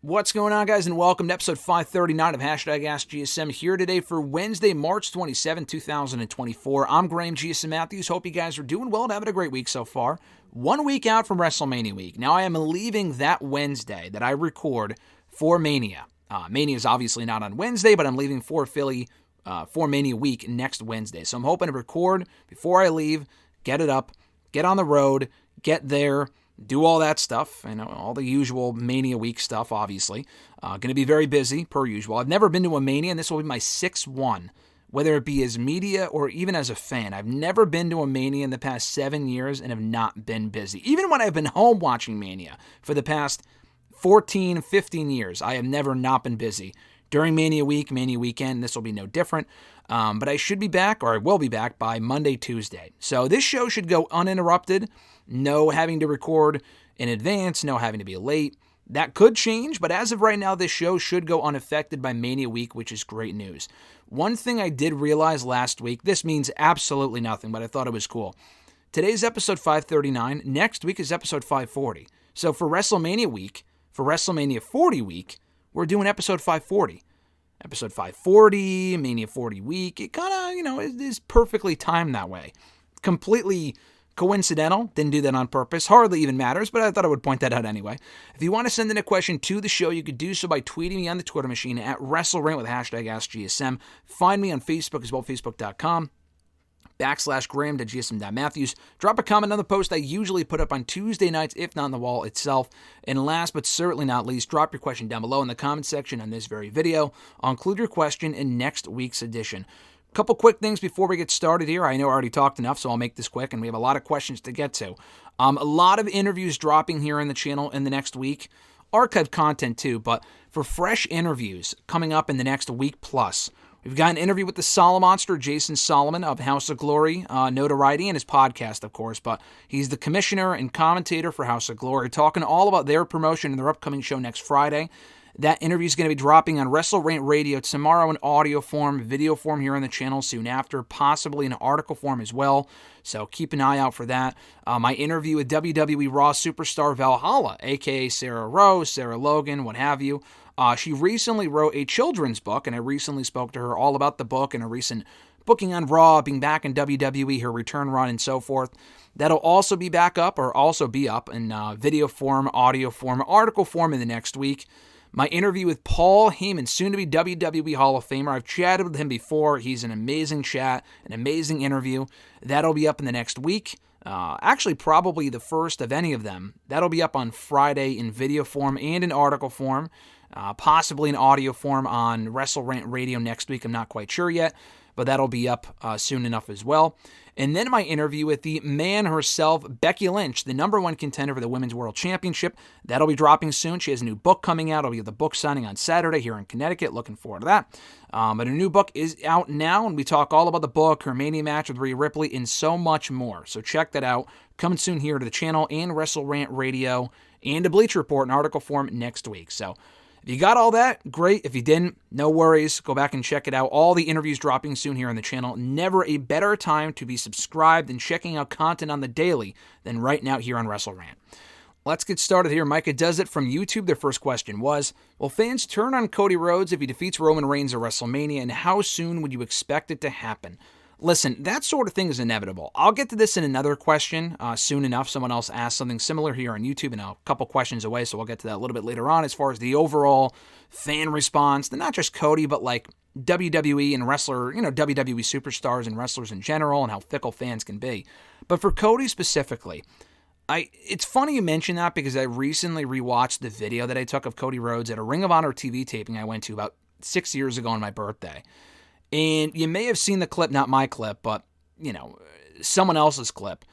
What's going on, guys, and welcome to episode 539 of AskGSM, here today for Wednesday, March 27, 2024. I'm Graham GSM Matthews. Hope you guys are doing well and having a great week so far. 1 week out from WrestleMania week. Now, I am leaving that Wednesday that I record for Mania. Mania is obviously not on Wednesday, but I'm leaving for Philly for Mania week next Wednesday. So I'm hoping to record before I leave, get it up, get on the road, get there, do all that stuff, and all the usual Mania week stuff, obviously. Going to be very busy, per usual. I've never been to a Mania, and this will be my 6th one, whether it be as media or even as a fan. I've never been to a Mania in the past 7 years and have not been busy. Even when I've been home watching Mania for the past 14, 15 years, I have never not been busy. During Mania week, Mania weekend, this will be no different. But I should be back, or I will be back, by Monday, Tuesday. So this show should go uninterrupted. No having to record in advance, no having to be late. That could change, but as of right now, this show should go unaffected by Mania week, which is great news. One thing I did realize last week, this means absolutely nothing, but I thought it was cool. Today's episode 539, next week is episode 540. So for WrestleMania week, for WrestleMania 40 week, we're doing episode 540. Episode 540, Mania 40 week, it kind of, is perfectly timed that way. Completely coincidental, didn't do that on purpose, hardly even matters, but I thought I would point that out anyway. If you want to send in a question to the show, you could do so by tweeting me on the Twitter machine at WrestleRant with hashtag AskGSM. Find me on Facebook as well, facebook.com/Graham.GSM.Matthews. Drop a comment on the post I usually put up on Tuesday nights, if not on the wall itself. And last but certainly not least, drop your question down below in the comment section on this very video. I'll include your question in next week's edition. Couple quick things before we get started here. I know I already talked enough, so I'll make this quick, and we have a lot of questions to get to. A lot of interviews dropping here in the channel in the next week. Archive content too, but for fresh interviews coming up in the next week plus. We've got an interview with the Solomonster, Jason Solomon of House of Glory, notoriety, and his podcast, of course, but he's the commissioner and commentator for House of Glory, talking all about their promotion and their upcoming show next Friday. That interview is going to be dropping on WrestleRant Radio tomorrow in audio form, video form here on the channel soon after, possibly in article form as well. So keep an eye out for that. My interview with WWE Raw superstar Valhalla, a.k.a. Sarah Rose, Sarah Logan, what have you. She recently wrote a children's book, and I recently spoke to her all about the book and a recent booking on Raw, being back in WWE, her return run, and so forth. That'll also be back up, or also be up in video form, audio form, article form in the next week. My interview with Paul Heyman, soon-to-be WWE Hall of Famer. I've chatted with him before. He's an amazing chat, an amazing interview. That'll be up in the next week. Actually, probably the first of any of them. That'll be up on Friday in video form and in article form. Possibly in audio form on WrestleRant Radio next week. I'm not quite sure yet, but that'll be up soon enough as well. And then my interview with the man herself, Becky Lynch, the #1 contender for the Women's World Championship. That'll be dropping soon. She has a new book coming out. I'll be at the book signing on Saturday here in Connecticut. Looking forward to that. But her new book is out now, and we talk all about the book, her Mania match with Rhea Ripley, and so much more. So check that out. Coming soon here to the channel and WrestleRant Radio and a Bleacher Report in article form next week. So if you got all that, great. If you didn't, no worries. Go back and check it out. All the interviews dropping soon here on the channel. Never a better time to be subscribed and checking out content on the daily than right now here on WrestleRant. Let's get started here. Micah does it from YouTube. Their first question was, will fans turn on Cody Rhodes if he defeats Roman Reigns at WrestleMania, and how soon would you expect it to happen? Listen, that sort of thing is inevitable. I'll get to this in another question soon enough. Someone else asked something similar here on YouTube, and a couple questions away, so we'll get to that a little bit later on as far as the overall fan response to not just Cody, but like WWE and WWE superstars and wrestlers in general, and how fickle fans can be. But for Cody specifically, it's funny you mention that because I recently rewatched the video that I took of Cody Rhodes at a Ring of Honor TV taping I went to about 6 years ago on my birthday. And you may have seen the clip, not my clip, but, someone else's clip.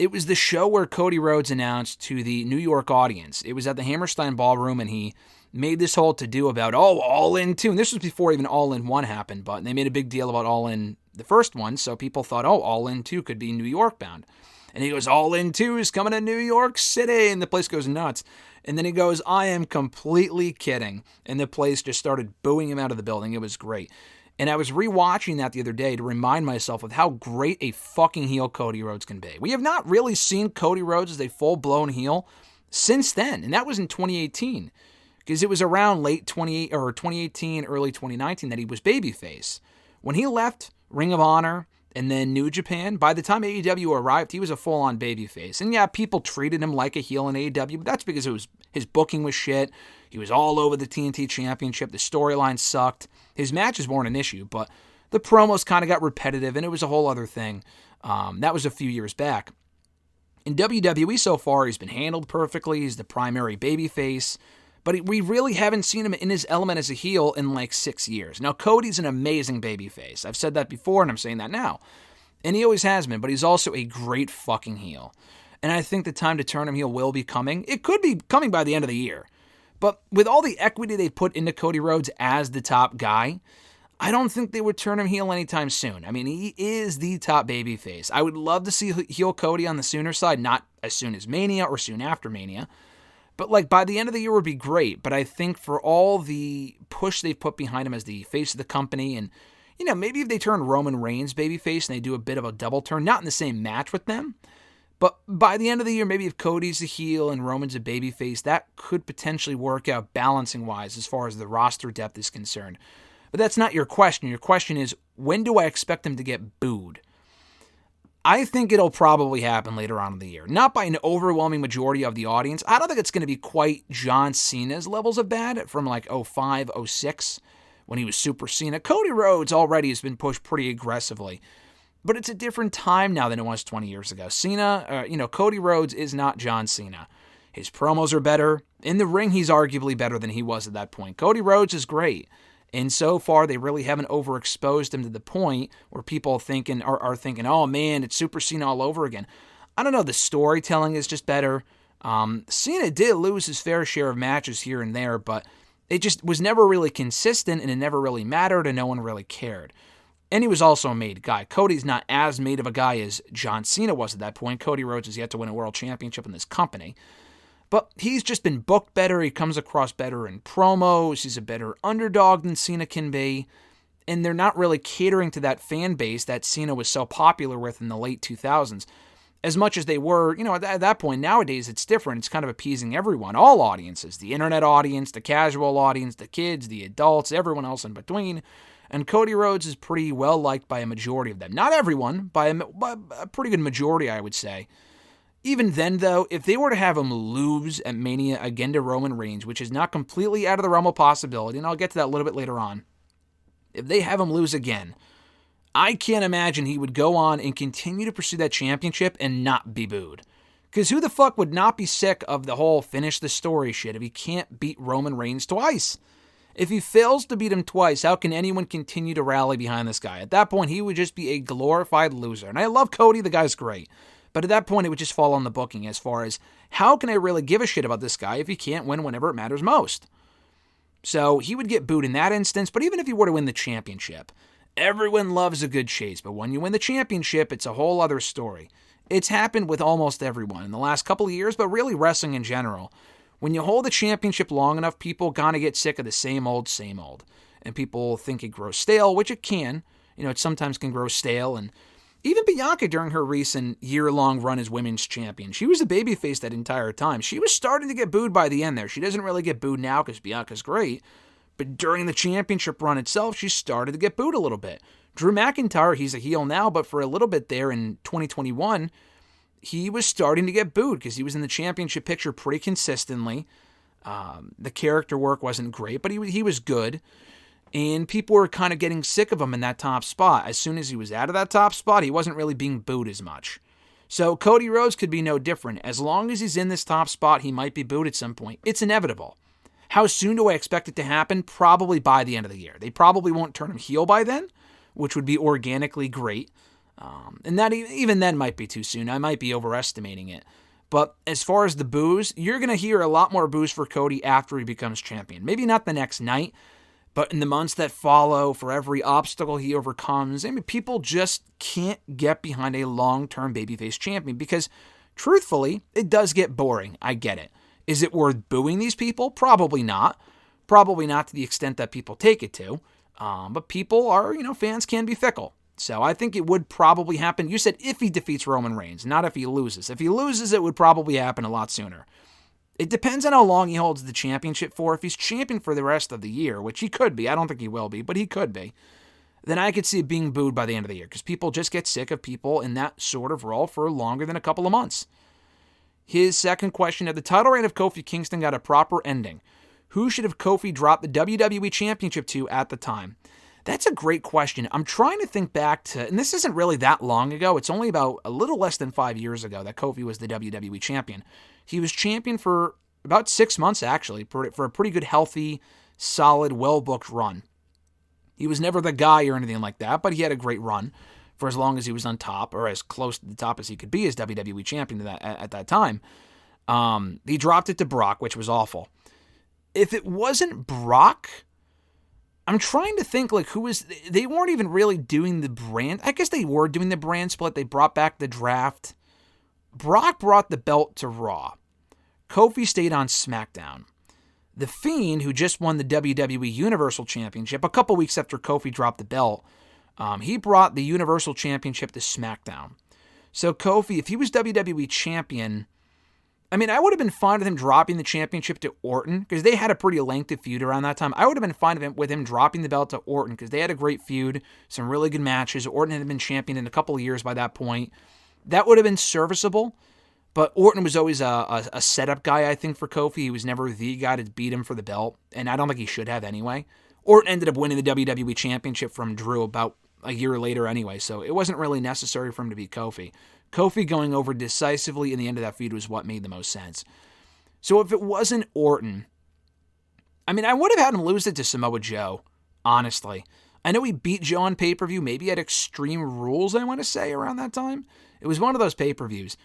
It was the show where Cody Rhodes announced to the New York audience. It was at the Hammerstein Ballroom, and he made this whole to-do about, All In 2. And this was before even All In 1 happened, but they made a big deal about All In the first one, so people thought, All In 2 could be New York bound. And he goes, All In 2 is coming to New York City, and the place goes nuts. And then he goes, I am completely kidding. And the place just started booing him out of the building. It was great. And I was rewatching that the other day to remind myself of how great a fucking heel Cody Rhodes can be. We have not really seen Cody Rhodes as a full-blown heel since then, and that was in 2018. because it was around late 2018, early 2019 that he was babyface. When he left Ring of Honor and then New Japan, by the time AEW arrived, he was a full-on babyface. And yeah, people treated him like a heel in AEW, but that's because his booking was shit. He was all over the TNT Championship. The storyline sucked. His matches weren't an issue, but the promos kind of got repetitive, and it was a whole other thing. That was a few years back. In WWE so far, he's been handled perfectly. He's the primary babyface. But we really haven't seen him in his element as a heel in like 6 years. Now, Cody's an amazing babyface. I've said that before, and I'm saying that now. And he always has been, but he's also a great fucking heel. And I think the time to turn him heel will be coming. It could be coming by the end of the year. But with all the equity they put into Cody Rhodes as the top guy, I don't think they would turn him heel anytime soon. I mean, he is the top babyface. I would love to see heel Cody on the sooner side, not as soon as Mania or soon after Mania. But like by the end of the year would be great. But I think for all the push they've put behind him as the face of the company, and you know, maybe if they turn Roman Reigns babyface and they do a bit of a double turn, not in the same match with them, but by the end of the year, maybe if Cody's a heel and Roman's a babyface, that could potentially work out balancing wise as far as the roster depth is concerned. But that's not your question. Your question is, when do I expect him to get booed? I think it'll probably happen later on in the year. Not by an overwhelming majority of the audience. I don't think it's going to be quite John Cena's levels of bad from like 05, 06 when he was Super Cena. Cody Rhodes already has been pushed pretty aggressively. But it's a different time now than it was 20 years ago. Cody Rhodes is not John Cena. His promos are better. In the ring, he's arguably better than he was at that point. Cody Rhodes is great. And so far, they really haven't overexposed him to the point where people are thinking, oh man, it's Super Cena all over again. I don't know, the storytelling is just better. Cena did lose his fair share of matches here and there, but it just was never really consistent, and it never really mattered, and no one really cared. And he was also a made guy. Cody's not as made of a guy as John Cena was at that point. Cody Rhodes has yet to win a world championship in this company. But he's just been booked better. He comes across better in promos. He's a better underdog than Cena can be. And they're not really catering to that fan base that Cena was so popular with in the late 2000s. As much as they were, at that point, nowadays it's different. It's kind of appeasing everyone, all audiences. The internet audience, the casual audience, the kids, the adults, everyone else in between. And Cody Rhodes is pretty well liked by a majority of them. Not everyone, by a pretty good majority, I would say. Even then, though, if they were to have him lose at Mania again to Roman Reigns, which is not completely out of the realm of possibility, and I'll get to that a little bit later on, if they have him lose again, I can't imagine he would go on and continue to pursue that championship and not be booed. Because who the fuck would not be sick of the whole finish the story shit if he can't beat Roman Reigns twice? If he fails to beat him twice, how can anyone continue to rally behind this guy? At that point, he would just be a glorified loser. And I love Cody, the guy's great. But at that point, it would just fall on the booking as far as, how can I really give a shit about this guy if he can't win whenever it matters most? So he would get booed in that instance, but even if he were to win the championship, everyone loves a good chase. But when you win the championship, it's a whole other story. It's happened with almost everyone in the last couple of years, but really wrestling in general. When you hold the championship long enough, people kind of get sick of the same old. And people think it grows stale, which it can. It sometimes can grow stale, and even Bianca, during her recent year-long run as women's champion, she was a babyface that entire time. She was starting to get booed by the end there. She doesn't really get booed now because Bianca's great, but during the championship run itself, she started to get booed a little bit. Drew McIntyre, he's a heel now, but for a little bit there in 2021, he was starting to get booed because he was in the championship picture pretty consistently. The character work wasn't great, but he was good. And people were kind of getting sick of him in that top spot. As soon as he was out of that top spot, he wasn't really being booed as much. So Cody Rhodes could be no different. As long as he's in this top spot, he might be booed at some point. It's inevitable. How soon do I expect it to happen? Probably by the end of the year. They probably won't turn him heel by then, which would be organically great. And that even then might be too soon. I might be overestimating it. But as far as the boos, you're going to hear a lot more boos for Cody after he becomes champion. Maybe not the next night, but in the months that follow, for every obstacle he overcomes. People just can't get behind a long-term babyface champion because, truthfully, it does get boring. I get it. Is it worth booing these people? Probably not. Probably not to the extent that people take it to. But people are, fans can be fickle. So I think it would probably happen. You said if he defeats Roman Reigns, not if he loses. If he loses, it would probably happen a lot sooner. It depends on how long he holds the championship for. If he's champion for the rest of the year, which he could be, I don't think he will be, but he could be, then I could see it being booed by the end of the year because people just get sick of people in that sort of role for longer than a couple of months. His second question, if the title reign of Kofi Kingston got a proper ending, who should have Kofi dropped the WWE Championship to at the time? That's a great question. I'm trying to think back to, and this isn't really that long ago. It's only about a little less than 5 years ago that Kofi was the WWE Champion. He was champion for about 6 months, actually, for a pretty good, healthy, solid, well-booked run. He was never the guy or anything like that, but he had a great run for as long as he was on top, or as close to the top as he could be as WWE Champion at that time. He dropped it to Brock, which was awful. If it wasn't Brock, I'm trying to think, like, they weren't even really doing the brand. I guess they were doing the brand split. They brought back the draft. Brock brought the belt to Raw. Kofi stayed on SmackDown. The Fiend, who just won the WWE Universal Championship a couple weeks after Kofi dropped the belt, he brought the Universal Championship to SmackDown. So Kofi, if he was WWE Champion, I mean, I would have been fine with him dropping the championship to Orton because they had a pretty lengthy feud around that time. I would have been fine with him dropping the belt to Orton because they had a great feud, some really good matches. Orton had been champion in a couple of years by that point. That would have been serviceable, but Orton was always a setup guy, I think, for Kofi. He was never the guy to beat him for the belt, and I don't think he should have anyway. Orton ended up winning the WWE Championship from Drew about a year later anyway, so it wasn't really necessary for him to beat Kofi. Kofi going over decisively in the end of that feud was what made the most sense. So if it wasn't Orton, I mean, I would have had him lose it to Samoa Joe, honestly. I know he beat Joe on pay-per-view, maybe at Extreme Rules, I want to say, around that time. It was one of those pay-per-views.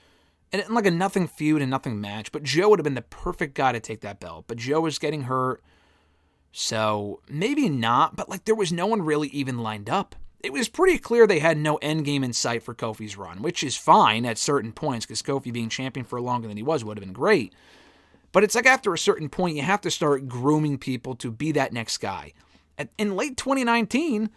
And like a nothing feud and nothing match, but Joe would have been the perfect guy to take that belt. But Joe was getting hurt, so maybe not, but like there was no one really even lined up. It was pretty clear they had no end game in sight for Kofi's run, which is fine at certain points because Kofi being champion for longer than he was would have been great. But it's like after a certain point, you have to start grooming people to be that next guy. In late 2019,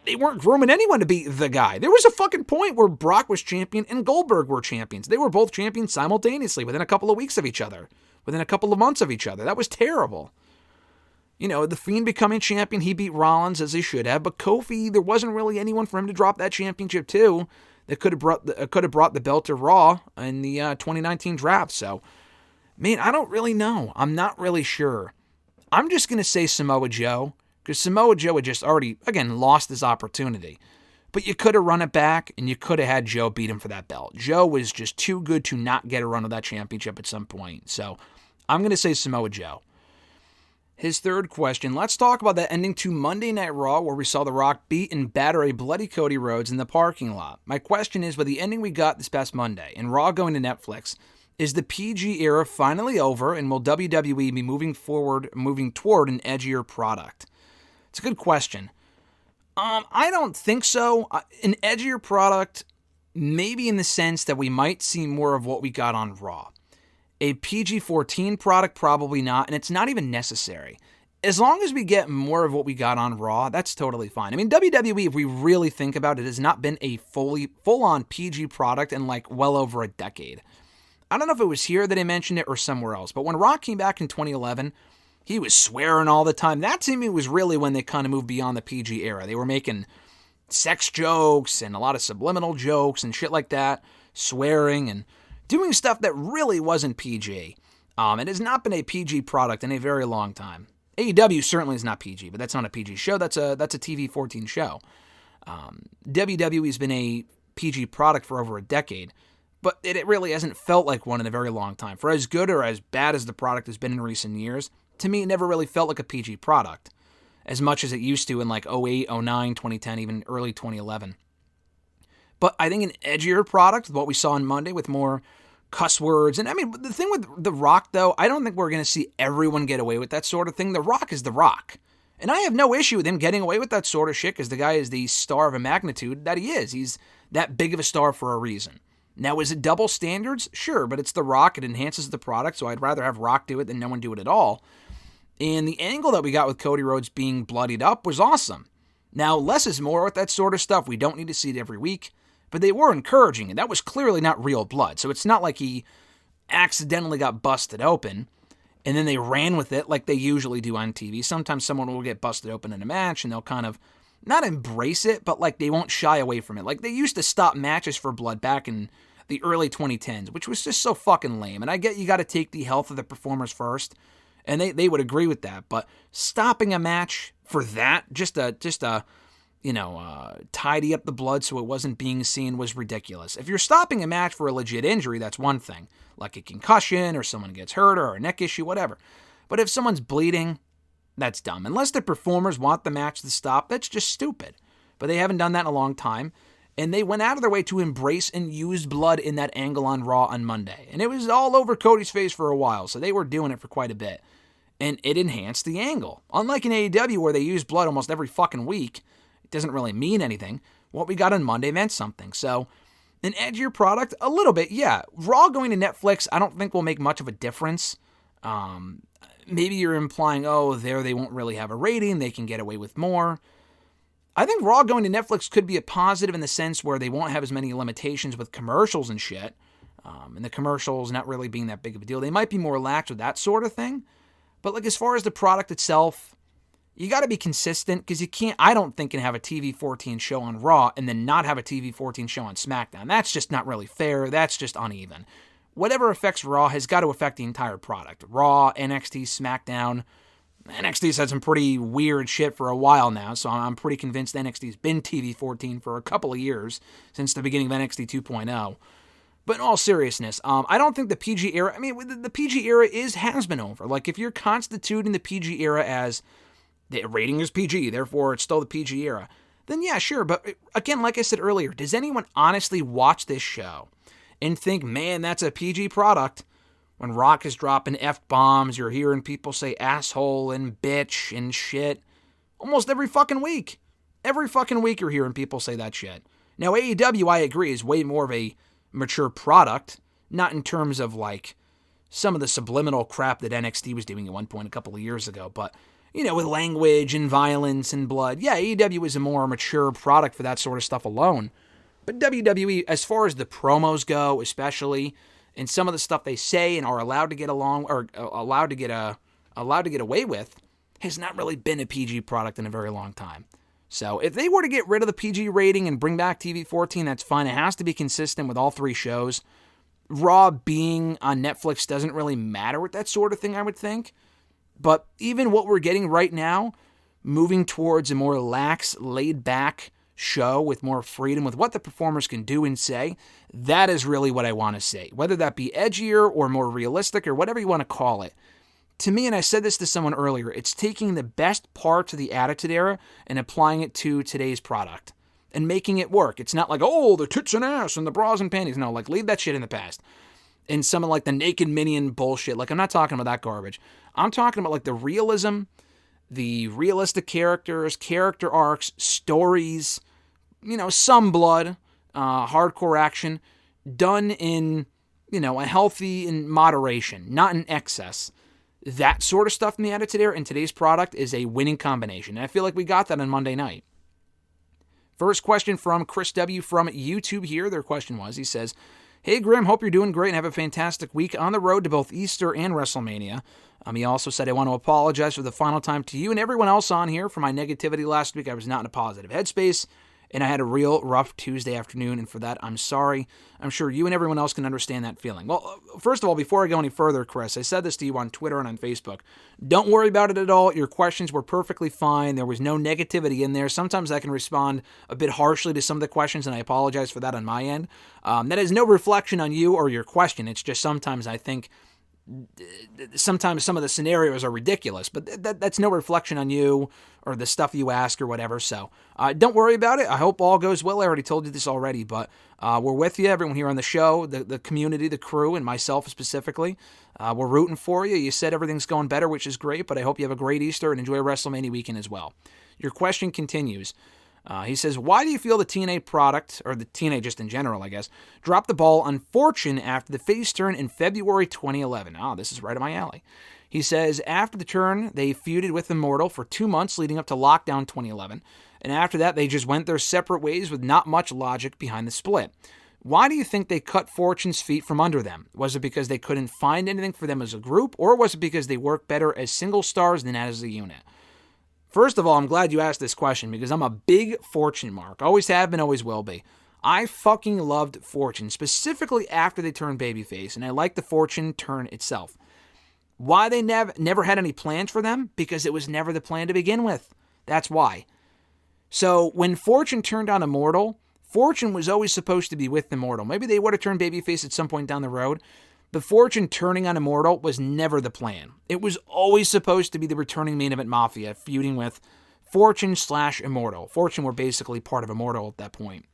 they weren't grooming anyone to be the guy. There was a fucking point where Brock was champion and Goldberg were champions. They were both champions simultaneously within a couple of weeks of each other, within a couple of months of each other. That was terrible. You know, the Fiend becoming champion, he beat Rollins as he should have, but Kofi, there wasn't really anyone for him to drop that championship to that could have brought the belt to Raw in the 2019 draft. So, man, I don't really know. I'm not really sure. I'm just going to say Samoa Joe, because Samoa Joe had just already, again, lost his opportunity. But you could have run it back, and you could have had Joe beat him for that belt. Joe was just too good to not get a run of that championship at some point. So, I'm going to say Samoa Joe. His third question, let's talk about that ending to Monday Night Raw where we saw The Rock beat and batter a bloody Cody Rhodes in the parking lot. My question is, with the ending we got this past Monday and Raw going to Netflix, is the PG era finally over and will WWE be moving toward an edgier product? It's a good question. I don't think so. An edgier product, maybe in the sense that we might see more of what we got on Raw. A PG-14 product, probably not, and it's not even necessary. As long as we get more of what we got on Raw, that's totally fine. I mean, WWE, if we really think about it, has not been a full-on PG product in like well over a decade. I don't know if it was here that I mentioned it or somewhere else, but when Rock came back in 2011, he was swearing all the time. That to me was really when they kind of moved beyond the PG era. They were making sex jokes and a lot of subliminal jokes and shit like that, swearing and doing stuff that really wasn't PG. It has not been a PG product in a very long time. AEW certainly is not PG, but that's not a PG show. That's a TV-14 show. WWE has been a PG product for over a decade, but it really hasn't felt like one in a very long time. For as good or as bad as the product has been in recent years, to me it never really felt like a PG product, as much as it used to in like 08, 09, 2010, even early 2011. But I think an edgier product, what we saw on Monday with more cuss words. And I mean, the thing with The Rock, though, I don't think we're going to see everyone get away with that sort of thing. The Rock is The Rock. And I have no issue with him getting away with that sort of shit because the guy is the star of a magnitude that he is. He's that big of a star for a reason. Now, is it double standards? Sure, but it's The Rock. It enhances the product, so I'd rather have Rock do it than no one do it at all. And the angle that we got with Cody Rhodes being bloodied up was awesome. Now, less is more with that sort of stuff. We don't need to see it every week. But they were encouraging, and that was clearly not real blood. So it's not like he accidentally got busted open, and then they ran with it like they usually do on TV. Sometimes someone will get busted open in a match, and they'll kind of not embrace it, but like they won't shy away from it. Like they used to stop matches for blood back in the early 2010s, which was just so fucking lame. And I get you got to take the health of the performers first, and they would agree with that. But stopping a match for that, just a tidy up the blood so it wasn't being seen, was ridiculous. If you're stopping a match for a legit injury, that's one thing, like a concussion or someone gets hurt or a neck issue, whatever. But if someone's bleeding, that's dumb. Unless the performers want the match to stop, that's just stupid. But they haven't done that in a long time, and they went out of their way to embrace and use blood in that angle on Raw on Monday. And it was all over Cody's face for a while, so they were doing it for quite a bit. And it enhanced the angle. Unlike in AEW where they use blood almost every fucking week, it doesn't really mean anything. What we got on Monday meant something. So, an edgier product? A little bit, yeah. Raw going to Netflix, I don't think will make much of a difference. Maybe you're implying, they won't really have a rating, they can get away with more. I think Raw going to Netflix could be a positive in the sense where they won't have as many limitations with commercials and shit. And the commercials not really being that big of a deal. They might be more lax with that sort of thing. But like as far as the product itself, you got to be consistent because you can't, I don't think, can have a TV 14 show on Raw and then not have a TV 14 show on SmackDown. That's just not really fair. That's just uneven. Whatever affects Raw has got to affect the entire product. Raw, NXT, SmackDown. NXT's had some pretty weird shit for a while now, so I'm pretty convinced NXT's been TV 14 for a couple of years, since the beginning of NXT 2.0. But in all seriousness, I don't think the PG era, the PG era has been over. Like, if you're constituting the PG era as the rating is PG, therefore it's still the PG era, then yeah, sure. But again, like I said earlier, does anyone honestly watch this show and think, man, that's a PG product? When Rock is dropping F-bombs, you're hearing people say asshole and bitch and shit almost every fucking week. Every fucking week you're hearing people say that shit. Now, AEW, I agree, is way more of a mature product, not in terms of like some of the subliminal crap that NXT was doing at one point a couple of years ago, but with language and violence and blood. Yeah, AEW is a more mature product for that sort of stuff alone. But WWE, as far as the promos go, especially, and some of the stuff they say and are allowed to get along or allowed to get away with, has not really been a PG product in a very long time. So if they were to get rid of the PG rating and bring back TV 14, that's fine. It has to be consistent with all three shows. Raw being on Netflix doesn't really matter with that sort of thing, I would think. But even what we're getting right now, moving towards a more lax, laid-back show with more freedom with what the performers can do and say, that is really what I want to see. Whether that be edgier or more realistic or whatever you want to call it. To me, and I said this to someone earlier, it's taking the best parts of the Attitude Era and applying it to today's product and making it work. It's not like, the tits and ass and the bras and panties. No, like, leave that shit in the past. And some of like the naked minion bullshit. Like, I'm not talking about that garbage. I'm talking about like the realism, the realistic characters, character arcs, stories, some blood, hardcore action, done in, a healthy in moderation, not in excess. That sort of stuff in the Attitude Era in today's product is a winning combination. And I feel like we got that on Monday night. First question from Chris W. from YouTube here. Their question was, he says, "Hey Grim, hope you're doing great and have a fantastic week on the road to both Easter and WrestleMania. He also said, I want to apologize for the final time to you and everyone else on here for my negativity last week. I was not in a positive headspace, and I had a real rough Tuesday afternoon, and for that, I'm sorry. I'm sure you and everyone else can understand that feeling." Well, first of all, before I go any further, Chris, I said this to you on Twitter and on Facebook. Don't worry about it at all. Your questions were perfectly fine. There was no negativity in there. Sometimes I can respond a bit harshly to some of the questions, and I apologize for that on my end. That is no reflection on you or your question. It's just sometimes I think sometimes some of the scenarios are ridiculous, but that's no reflection on you or the stuff you ask or whatever. So don't worry about it. I hope all goes well. I already told you this already, but we're with you, everyone here on the show, the community, the crew, and myself specifically. We're rooting for you. You said everything's going better, which is great, but I hope you have a great Easter and enjoy WrestleMania weekend as well. Your question continues. He says, why do you feel the TNA product, or the TNA just in general, I guess, dropped the ball on Fortune after the face turn in February 2011? This is right up my alley. He says, after the turn, they feuded with Immortal for 2 months leading up to Lockdown 2011, and after that, they just went their separate ways with not much logic behind the split. Why do you think they cut Fortune's feet from under them? Was it because they couldn't find anything for them as a group, or was it because they work better as single stars than as a unit? First of all, I'm glad you asked this question because I'm a big Fortune mark. Always have been, always will be. I fucking loved Fortune, specifically after they turned babyface, and I liked the Fortune turn itself. Why they never had any plans for them? Because it was never the plan to begin with. That's why. So when Fortune turned on Immortal, Fortune was always supposed to be with Immortal. Maybe they would have turned babyface at some point down the road, but Fortune turning on Immortal was never the plan. It was always supposed to be the returning main event Mafia feuding with Fortune/Immortal. Fortune were basically part of Immortal at that point.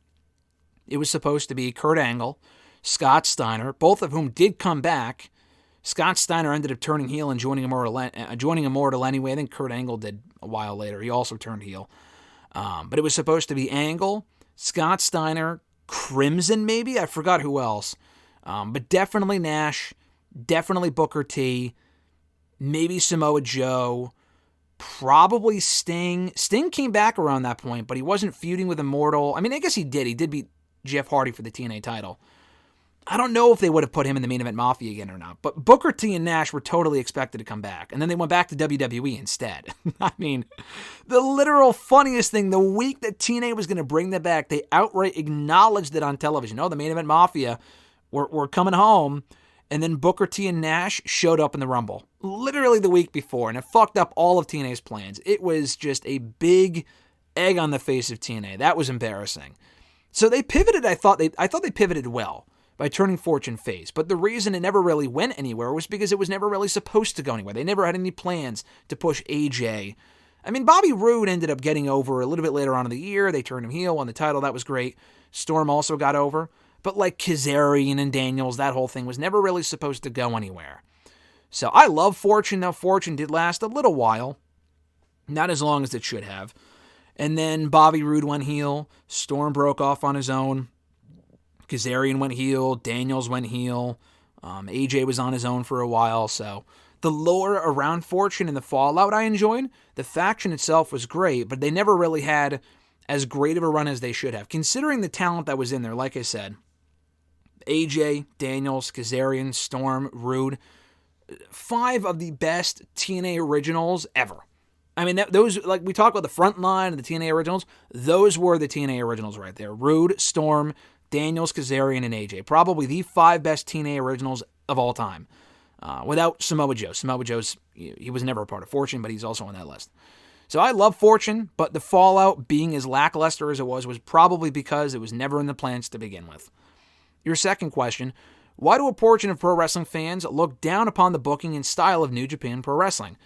It was supposed to be Kurt Angle, Scott Steiner, both of whom did come back. Scott Steiner ended up turning heel and joining Immortal anyway. I think Kurt Angle did a while later. He also turned heel. But it was supposed to be Angle, Scott Steiner, Crimson maybe? I forgot who else. But definitely Nash, definitely Booker T, maybe Samoa Joe, probably Sting. Sting came back around that point, but he wasn't feuding with Immortal. I mean, I guess he did. He did beat Jeff Hardy for the TNA title. I don't know if they would have put him in the main event Mafia again or not, but Booker T and Nash were totally expected to come back, and then they went back to WWE instead. I mean, the literal funniest thing, the week that TNA was going to bring them back, they outright acknowledged it on television. Oh, the main event Mafia, we're coming home, and then Booker T and Nash showed up in the Rumble, literally the week before, and it fucked up all of TNA's plans. It was just a big egg on the face of TNA. That was embarrassing. So they pivoted. I thought they pivoted well by turning Fortune face. But the reason it never really went anywhere was because it was never really supposed to go anywhere. They never had any plans to push AJ. I mean, Bobby Roode ended up getting over a little bit later on in the year. They turned him heel, won the title. That was great. Storm also got over. But like Kazarian and Daniels, that whole thing was never really supposed to go anywhere. So I love Fortune, though. Fortune did last a little while. Not as long as it should have. And then Bobby Roode went heel. Storm broke off on his own. Kazarian went heel, Daniels went heel, AJ was on his own for a while, so the lore around Fortune and the fallout I enjoyed. The faction itself was great, but they never really had as great of a run as they should have. Considering the talent that was in there, like I said, AJ, Daniels, Kazarian, Storm, Roode, 5 of the best TNA originals ever. I mean, those, like we talk about the front line of the TNA originals, those were the TNA originals right there. Roode, Storm, Daniels, Kazarian, and AJ. Probably the 5 best TNA originals of all time. Without Samoa Joe. Samoa Joe's, he was never a part of Fortune, but he's also on that list. So I love Fortune, but the fallout being as lackluster as it was probably because it was never in the plans to begin with. Your second question, why do a portion of pro wrestling fans look down upon the booking and style of New Japan Pro Wrestling?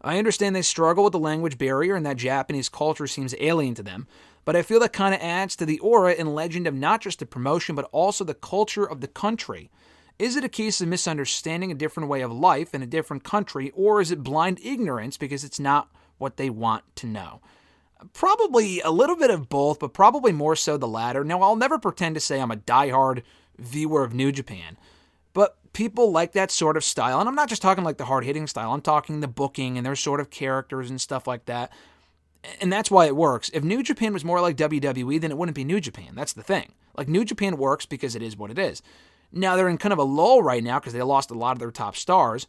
I understand they struggle with the language barrier and that Japanese culture seems alien to them, but I feel that kind of adds to the aura and legend of not just the promotion, but also the culture of the country. Is it a case of misunderstanding a different way of life in a different country, or is it blind ignorance because it's not what they want to know? Probably a little bit of both, but probably more so the latter. Now, I'll never pretend to say I'm a diehard viewer of New Japan, but people like that sort of style, and I'm not just talking like the hard-hitting style, I'm talking the booking and their sort of characters and stuff like that. And that's why it works. If New Japan was more like WWE, then it wouldn't be New Japan. That's the thing. Like, New Japan works because it is what it is. Now, they're in kind of a lull right now because they lost a lot of their top stars.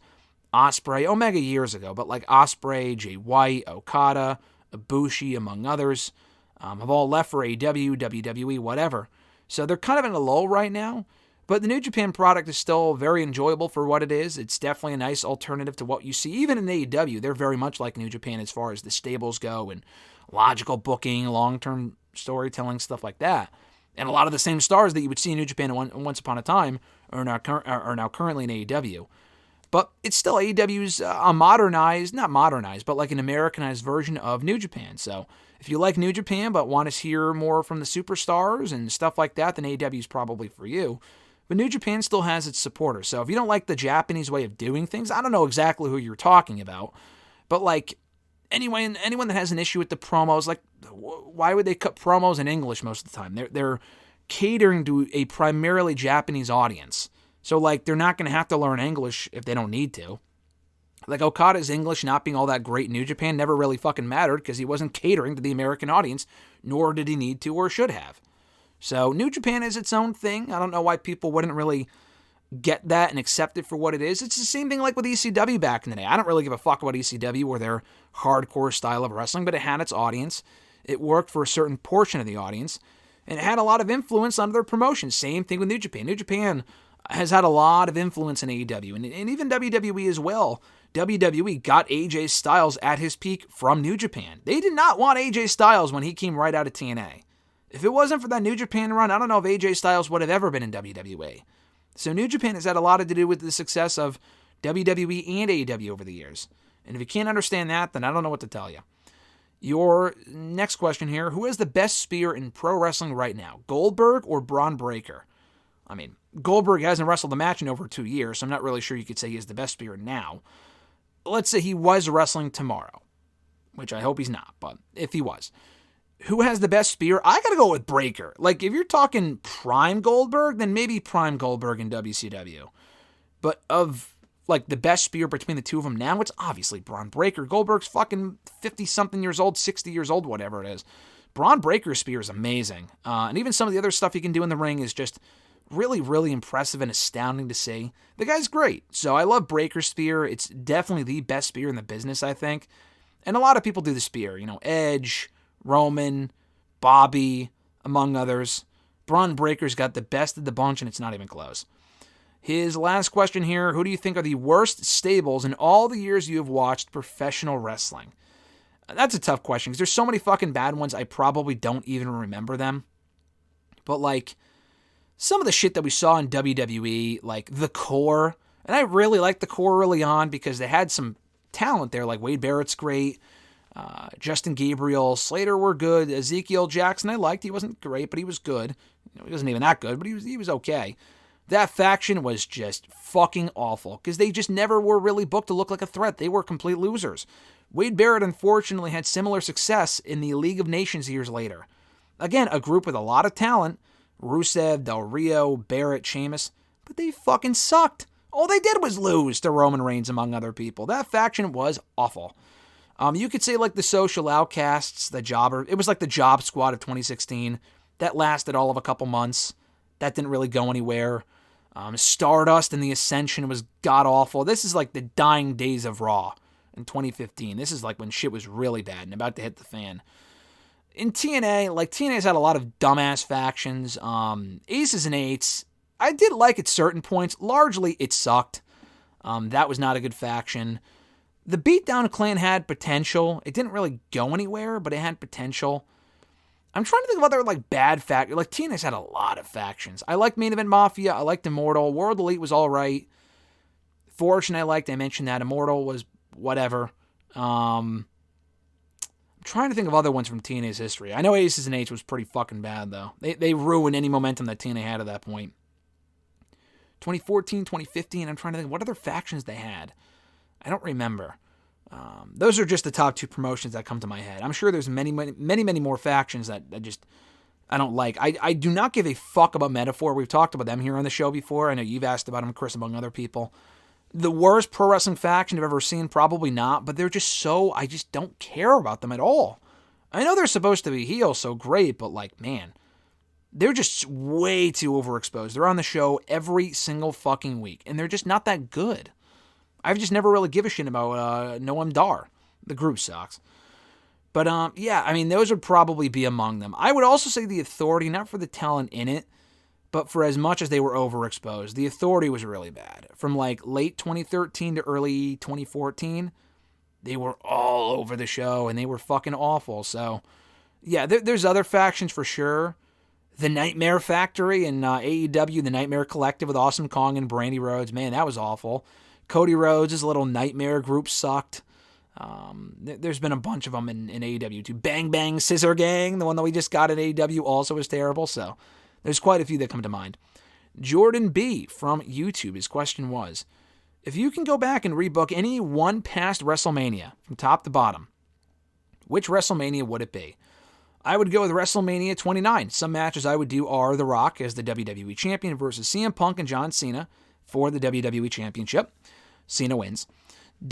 Ospreay, Omega years ago, but like Ospreay, Jay White, Okada, Ibushi, among others, have all left for AEW, WWE, whatever. So they're kind of in a lull right now. But the New Japan product is still very enjoyable for what it is. It's definitely a nice alternative to what you see. Even in AEW, they're very much like New Japan as far as the stables go and logical booking, long-term storytelling, stuff like that. And a lot of the same stars that you would see in New Japan once upon a time are now currently in AEW. But it's still AEW's a modernized, not modernized, but like an Americanized version of New Japan. So if you like New Japan but want to hear more from the superstars and stuff like that, then AEW is probably for you. But New Japan still has its supporters. So if you don't like the Japanese way of doing things, I don't know exactly who you're talking about. But like anyone that has an issue with the promos, like why would they cut promos in English most of the time? They're catering to a primarily Japanese audience. So like they're not going to have to learn English if they don't need to. Like Okada's English not being all that great in New Japan never really fucking mattered because he wasn't catering to the American audience, nor did he need to or should have. So New Japan is its own thing. I don't know why people wouldn't really get that and accept it for what it is. It's the same thing like with ECW back in the day. I don't really give a fuck about ECW or their hardcore style of wrestling, but it had its audience. It worked for a certain portion of the audience, and it had a lot of influence on their promotion. Same thing with New Japan. New Japan has had a lot of influence in AEW, and even WWE as well. WWE got AJ Styles at his peak from New Japan. They did not want AJ Styles when he came right out of TNA. If it wasn't for that New Japan run, I don't know if AJ Styles would have ever been in WWE. So New Japan has had a lot to do with the success of WWE and AEW over the years. And if you can't understand that, then I don't know what to tell you. Your next question here, who has the best spear in pro wrestling right now, Goldberg or Braun Breaker? I mean, Goldberg hasn't wrestled a match in over 2 years, so I'm not really sure you could say he has the best spear now. Let's say he was wrestling tomorrow, which I hope he's not, but if he was. Who has the best spear? I gotta go with Breaker. Like, if you're talking prime Goldberg, then maybe prime Goldberg in WCW. But of, like, the best spear between the two of them now, it's obviously Braun Breaker. Goldberg's fucking 50-something years old, 60 years old, whatever it is. Braun Breaker's spear is amazing. And even some of the other stuff he can do in the ring is just really, really impressive and astounding to see. The guy's great. So I love Breaker's spear. It's definitely the best spear in the business, I think. And a lot of people do the spear. You know, Edge, Roman, Bobby, among others. Braun Breaker's got the best of the bunch, and it's not even close. His last question here, who do you think are the worst stables in all the years you have watched professional wrestling? That's a tough question, because there's so many fucking bad ones, I probably don't even remember them. But, like, some of the shit that we saw in WWE, like The Core, and I really liked The Core early on, because they had some talent there, like Wade Barrett's great, Justin Gabriel, Slater were good. Ezekiel Jackson I liked. He wasn't great, but he was good. You know, he wasn't even that good, but he was okay. That faction was just fucking awful because they just never were really booked to look like a threat. They were complete losers. Wade Barrett, unfortunately, had similar success in the League of Nations years later. Again, a group with a lot of talent. Rusev, Del Rio, Barrett, Sheamus. But they fucking sucked. All they did was lose to Roman Reigns, among other people. That faction was awful. You could say like the Social Outcasts, the Jobber. It was like the Job Squad of 2016. That lasted all of a couple months. That didn't really go anywhere. Stardust and the Ascension was god-awful. This is like the dying days of Raw in 2015. This is like when shit was really bad and about to hit the fan. In TNA, like TNA's had a lot of dumbass factions. Aces and Eights, I did like at certain points. Largely, it sucked. That was not a good faction. The Beatdown Clan had potential. It didn't really go anywhere, but it had potential. I'm trying to think of other like bad factions. Like TNA's had a lot of factions. I liked Main Event Mafia. I liked Immortal. World Elite was all right. Fortune I liked. I mentioned that. Immortal was whatever. I'm trying to think of other ones from TNA's history. I know Aces and Eights was pretty fucking bad though. They ruined any momentum that TNA had at that point. 2014, 2015. I'm trying to think what other factions they had. I don't remember. Those are just the top two promotions that come to my head. I'm sure there's many more factions that I don't like. I do not give a fuck about Metaphor. We've talked about them here on the show before. I know you've asked about them, Chris, among other people. The worst pro wrestling faction I've ever seen, probably not, but they're just so, I just don't care about them at all. I know they're supposed to be heels, so great, but like, man, they're just way too overexposed. They're on the show every single fucking week, and they're just not that good. I've just never really give a shit about Noam Dar. The group sucks. But, yeah, I mean, those would probably be among them. I would also say the Authority, not for the talent in it, but for as much as they were overexposed. The Authority was really bad. From, like, late 2013 to early 2014, they were all over the show, and they were fucking awful. So, yeah, there's other factions for sure. The Nightmare Factory in AEW, the Nightmare Collective with Awesome Kong and Brandy Rhodes. Man, that was awful. Cody Rhodes' little nightmare group sucked. There's been a bunch of them in AEW too. Bang Bang Scissor Gang, the one that we just got at AEW, also was terrible. So there's quite a few that come to mind. Jordan B. from YouTube, his question was, if you can go back and rebook any one past WrestleMania from top to bottom, which WrestleMania would it be? I would go with WrestleMania 29. Some matches I would do are The Rock as the WWE Champion versus CM Punk and John Cena for the WWE Championship. Cena wins.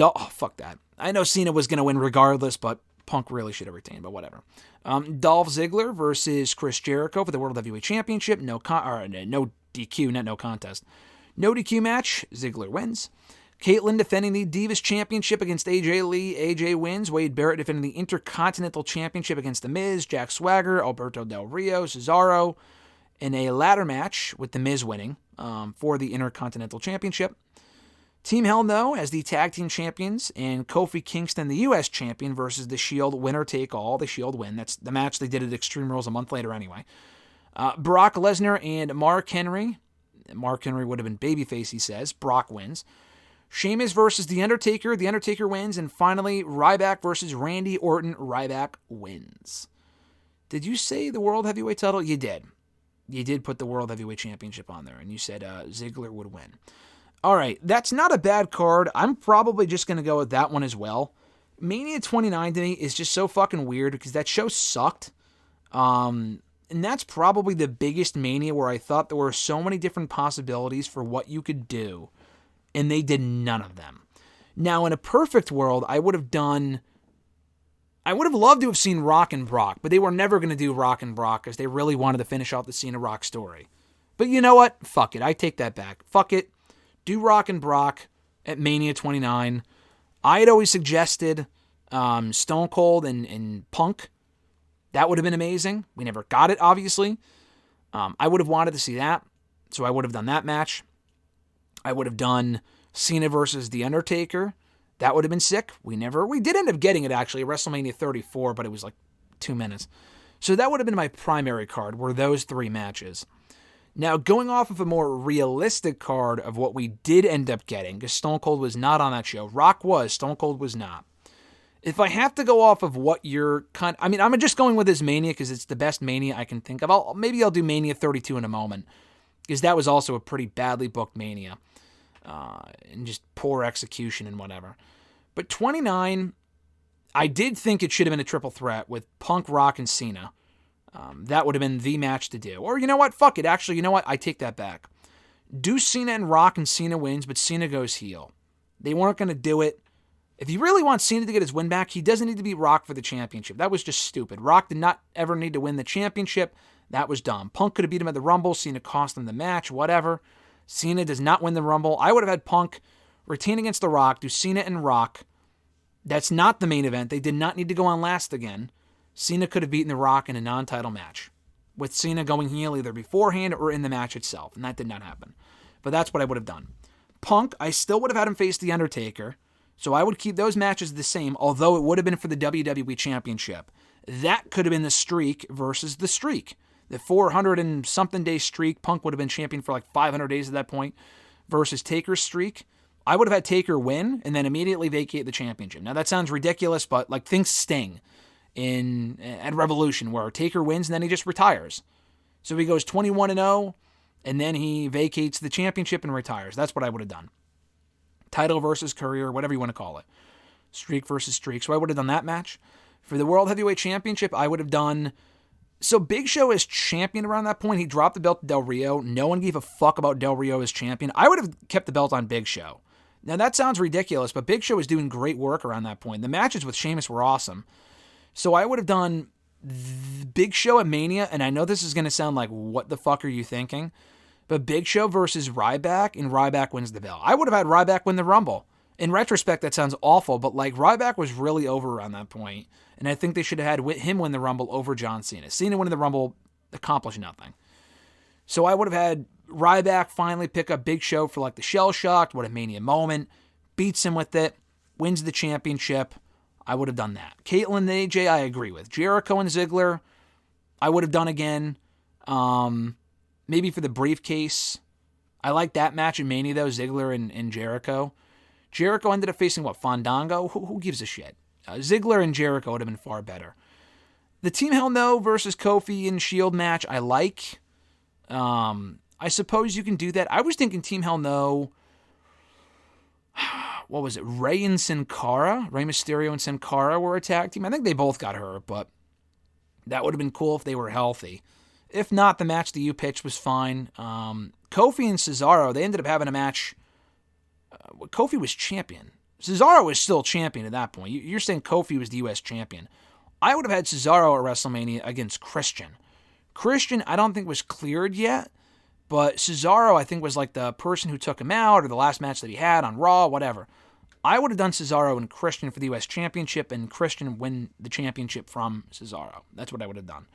Oh, fuck that. I know Cena was going to win regardless, but Punk really should have retained, but whatever. Dolph Ziggler versus Chris Jericho for the World Heavyweight Championship. No DQ, not no contest. No DQ match. Ziggler wins. Caitlyn defending the Divas Championship against AJ Lee. AJ wins. Wade Barrett defending the Intercontinental Championship against The Miz, Jack Swagger, Alberto Del Rio, Cesaro, in a ladder match with The Miz winning for the Intercontinental Championship. Team Hell No as the Tag Team Champions, and Kofi Kingston, the U.S. Champion, versus the Shield, winner take all. The Shield win. That's the match they did at Extreme Rules a month later anyway. Brock Lesnar and Mark Henry. Mark Henry would have been babyface, he says. Brock wins. Sheamus versus The Undertaker. The Undertaker wins. And finally, Ryback versus Randy Orton. Ryback wins. Did you say the World Heavyweight title? You did. You did put the World Heavyweight Championship on there, and you said Ziggler would win. All right, that's not a bad card. I'm probably just going to go with that one as well. Mania 29 to me is just so fucking weird because that show sucked. And that's probably the biggest Mania where I thought there were so many different possibilities for what you could do, and they did none of them. Now, in a perfect world, I would have loved to have seen Rock and Brock, but they were never going to do Rock and Brock because they really wanted to finish off the Cena Rock story. But you know what? Fuck it. I take that back. Fuck it. Do Rock and Brock at Mania 29. I had always suggested Stone Cold and Punk. That would have been amazing. We never got it, obviously. I would have wanted to see that, so I would have done that match. I would have done Cena versus The Undertaker. That would have been sick. We did end up getting it, actually, at WrestleMania 34, but it was like 2 minutes. So that would have been my primary card, were those 3 matches. Now, going off of a more realistic card of what we did end up getting, because Stone Cold was not on that show. Rock was, Stone Cold was not. If I have to go off of what you're I'm just going with this Mania because it's the best Mania I can think of. Maybe I'll do Mania 32 in a moment, because that was also a pretty badly booked Mania. And just poor execution and whatever. But 29, I did think it should have been a triple threat with Punk, Rock, and Cena. That would have been the match to do. Or you know what? Fuck it. Actually, you know what? I take that back. Do Cena and Rock, and Cena wins, but Cena goes heel. They weren't going to do it. If you really want Cena to get his win back, he doesn't need to beat Rock for the championship. That was just stupid. Rock did not ever need to win the championship. That was dumb. Punk could have beat him at the Rumble. Cena cost him the match, whatever. Cena does not win the Rumble. I would have had Punk retain against The Rock, do Cena and Rock. That's not the main event. They did not need to go on last again. Cena could have beaten The Rock in a non-title match, with Cena going heel either beforehand or in the match itself, and that did not happen. But that's what I would have done. Punk, I still would have had him face The Undertaker, so I would keep those matches the same, although it would have been for the WWE Championship. That could have been the Streak versus the Streak. The 400 and something day streak, Punk would have been champion for like 500 days at that point, versus Taker's streak. I would have had Taker win and then immediately vacate the championship. Now that sounds ridiculous, but like things sting at Revolution, where Taker wins and then he just retires. So he goes 21-0 and then he vacates the championship and retires. That's what I would have done. Title versus career, whatever you want to call it. Streak versus streak. So I would have done that match. For the World Heavyweight Championship, I would have done... So Big Show is champion around that point. He dropped the belt to Del Rio. No one gave a fuck about Del Rio as champion. I would have kept the belt on Big Show. Now that sounds ridiculous, but Big Show was doing great work around that point. The matches with Sheamus were awesome. So I would have done Big Show at Mania, and I know this is going to sound like, what the fuck are you thinking? But Big Show versus Ryback, and Ryback wins the belt. I would have had Ryback win the Rumble. In retrospect, that sounds awful, but like Ryback was really over around that point. And I think they should have had him win the Rumble over John Cena. Cena winning the Rumble accomplished nothing. So I would have had Ryback finally pick up Big Show for like the shell shocked, what a Mania moment, beats him with it, wins the championship. I would have done that. Caitlyn and AJ, I agree with. Jericho and Ziggler, I would have done again. Maybe for the briefcase. I like that match in Mania though, Ziggler and Jericho. Jericho ended up facing, Fandango? Who gives a shit? Ziggler and Jericho would have been far better. The Team Hell No versus Kofi and Shield match, I like. I suppose you can do that. I was thinking Team Hell No... What was it? Rey and Sin Cara? Rey Mysterio and Sin Cara were a tag team. I think they both got hurt, but that would have been cool if they were healthy. If not, the match that you pitched was fine. Kofi and Cesaro, they ended up having a match... Kofi was champion. Cesaro is still champion at that point. You're saying Kofi was the U.S. champion. I would have had Cesaro at WrestleMania against Christian. Christian, I don't think was cleared yet, but Cesaro, I think, was like the person who took him out or the last match that he had on Raw, whatever. I would have done Cesaro and Christian for the U.S. Championship and Christian win the championship from Cesaro. That's what I would have done.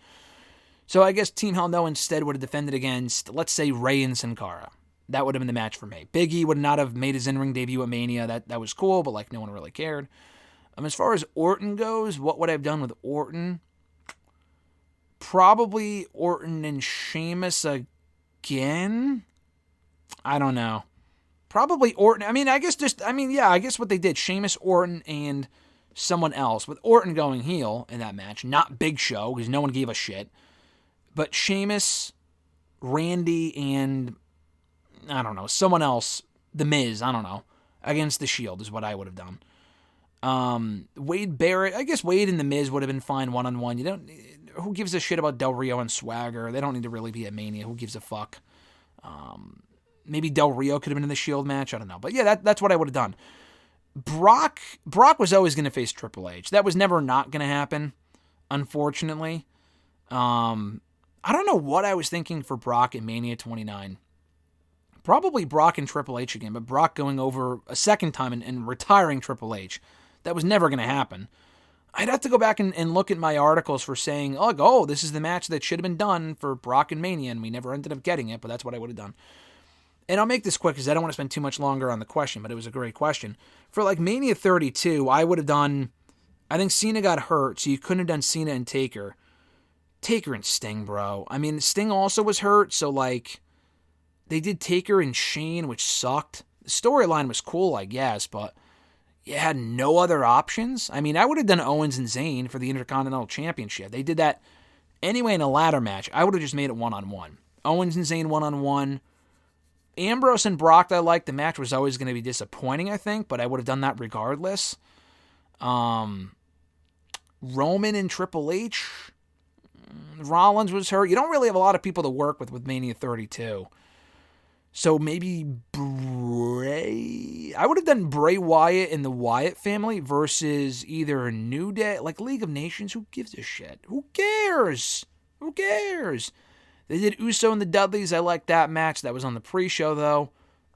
So I guess Team Hell No instead would have defended against, let's say, Rey and Sin Cara. That would have been the match for me. Big E would not have made his in-ring debut at Mania. That was cool, but like no one really cared. As far as Orton goes, what would I have done with Orton? Probably Orton and Sheamus again? I don't know. Probably Orton. I guess what they did. Sheamus, Orton, and someone else. With Orton going heel in that match. Not Big Show, because no one gave a shit. But Sheamus, Randy, and I don't know, someone else, The Miz, I don't know, against The Shield is what I would have done. Wade Barrett, I guess Wade and The Miz would have been fine one-on-one. Who gives a shit about Del Rio and Swagger? They don't need to really be at Mania. Who gives a fuck? Maybe Del Rio could have been in the Shield match. I don't know. But yeah, that's what I would have done. Brock was always going to face Triple H. That was never not going to happen, unfortunately. I don't know what I was thinking for Brock in Mania 29. Probably Brock and Triple H again, but Brock going over a second time and retiring Triple H. That was never going to happen. I'd have to go back and look at my articles for saying, oh, this is the match that should have been done for Brock and Mania, and we never ended up getting it, but that's what I would have done. And I'll make this quick because I don't want to spend too much longer on the question, but it was a great question. For like Mania 32, I would have done, I think Cena got hurt, so you couldn't have done Cena and Taker. Taker and Sting, bro. Sting also was hurt, so like, they did Taker and Shane, which sucked. The storyline was cool, I guess, but you had no other options. I would have done Owens and Zayn for the Intercontinental Championship. They did that anyway in a ladder match. I would have just made it one-on-one. Owens and Zayn one-on-one. Ambrose and Brock, I liked. The match was always going to be disappointing, I think, but I would have done that regardless. Roman and Triple H. Rollins was hurt. You don't really have a lot of people to work with Mania 32. So maybe Bray. I would have done Bray Wyatt and the Wyatt family versus either a New Day, like League of Nations. Who gives a shit? Who cares? They did Uso and the Dudleys. I like that match. That was on the pre-show, though.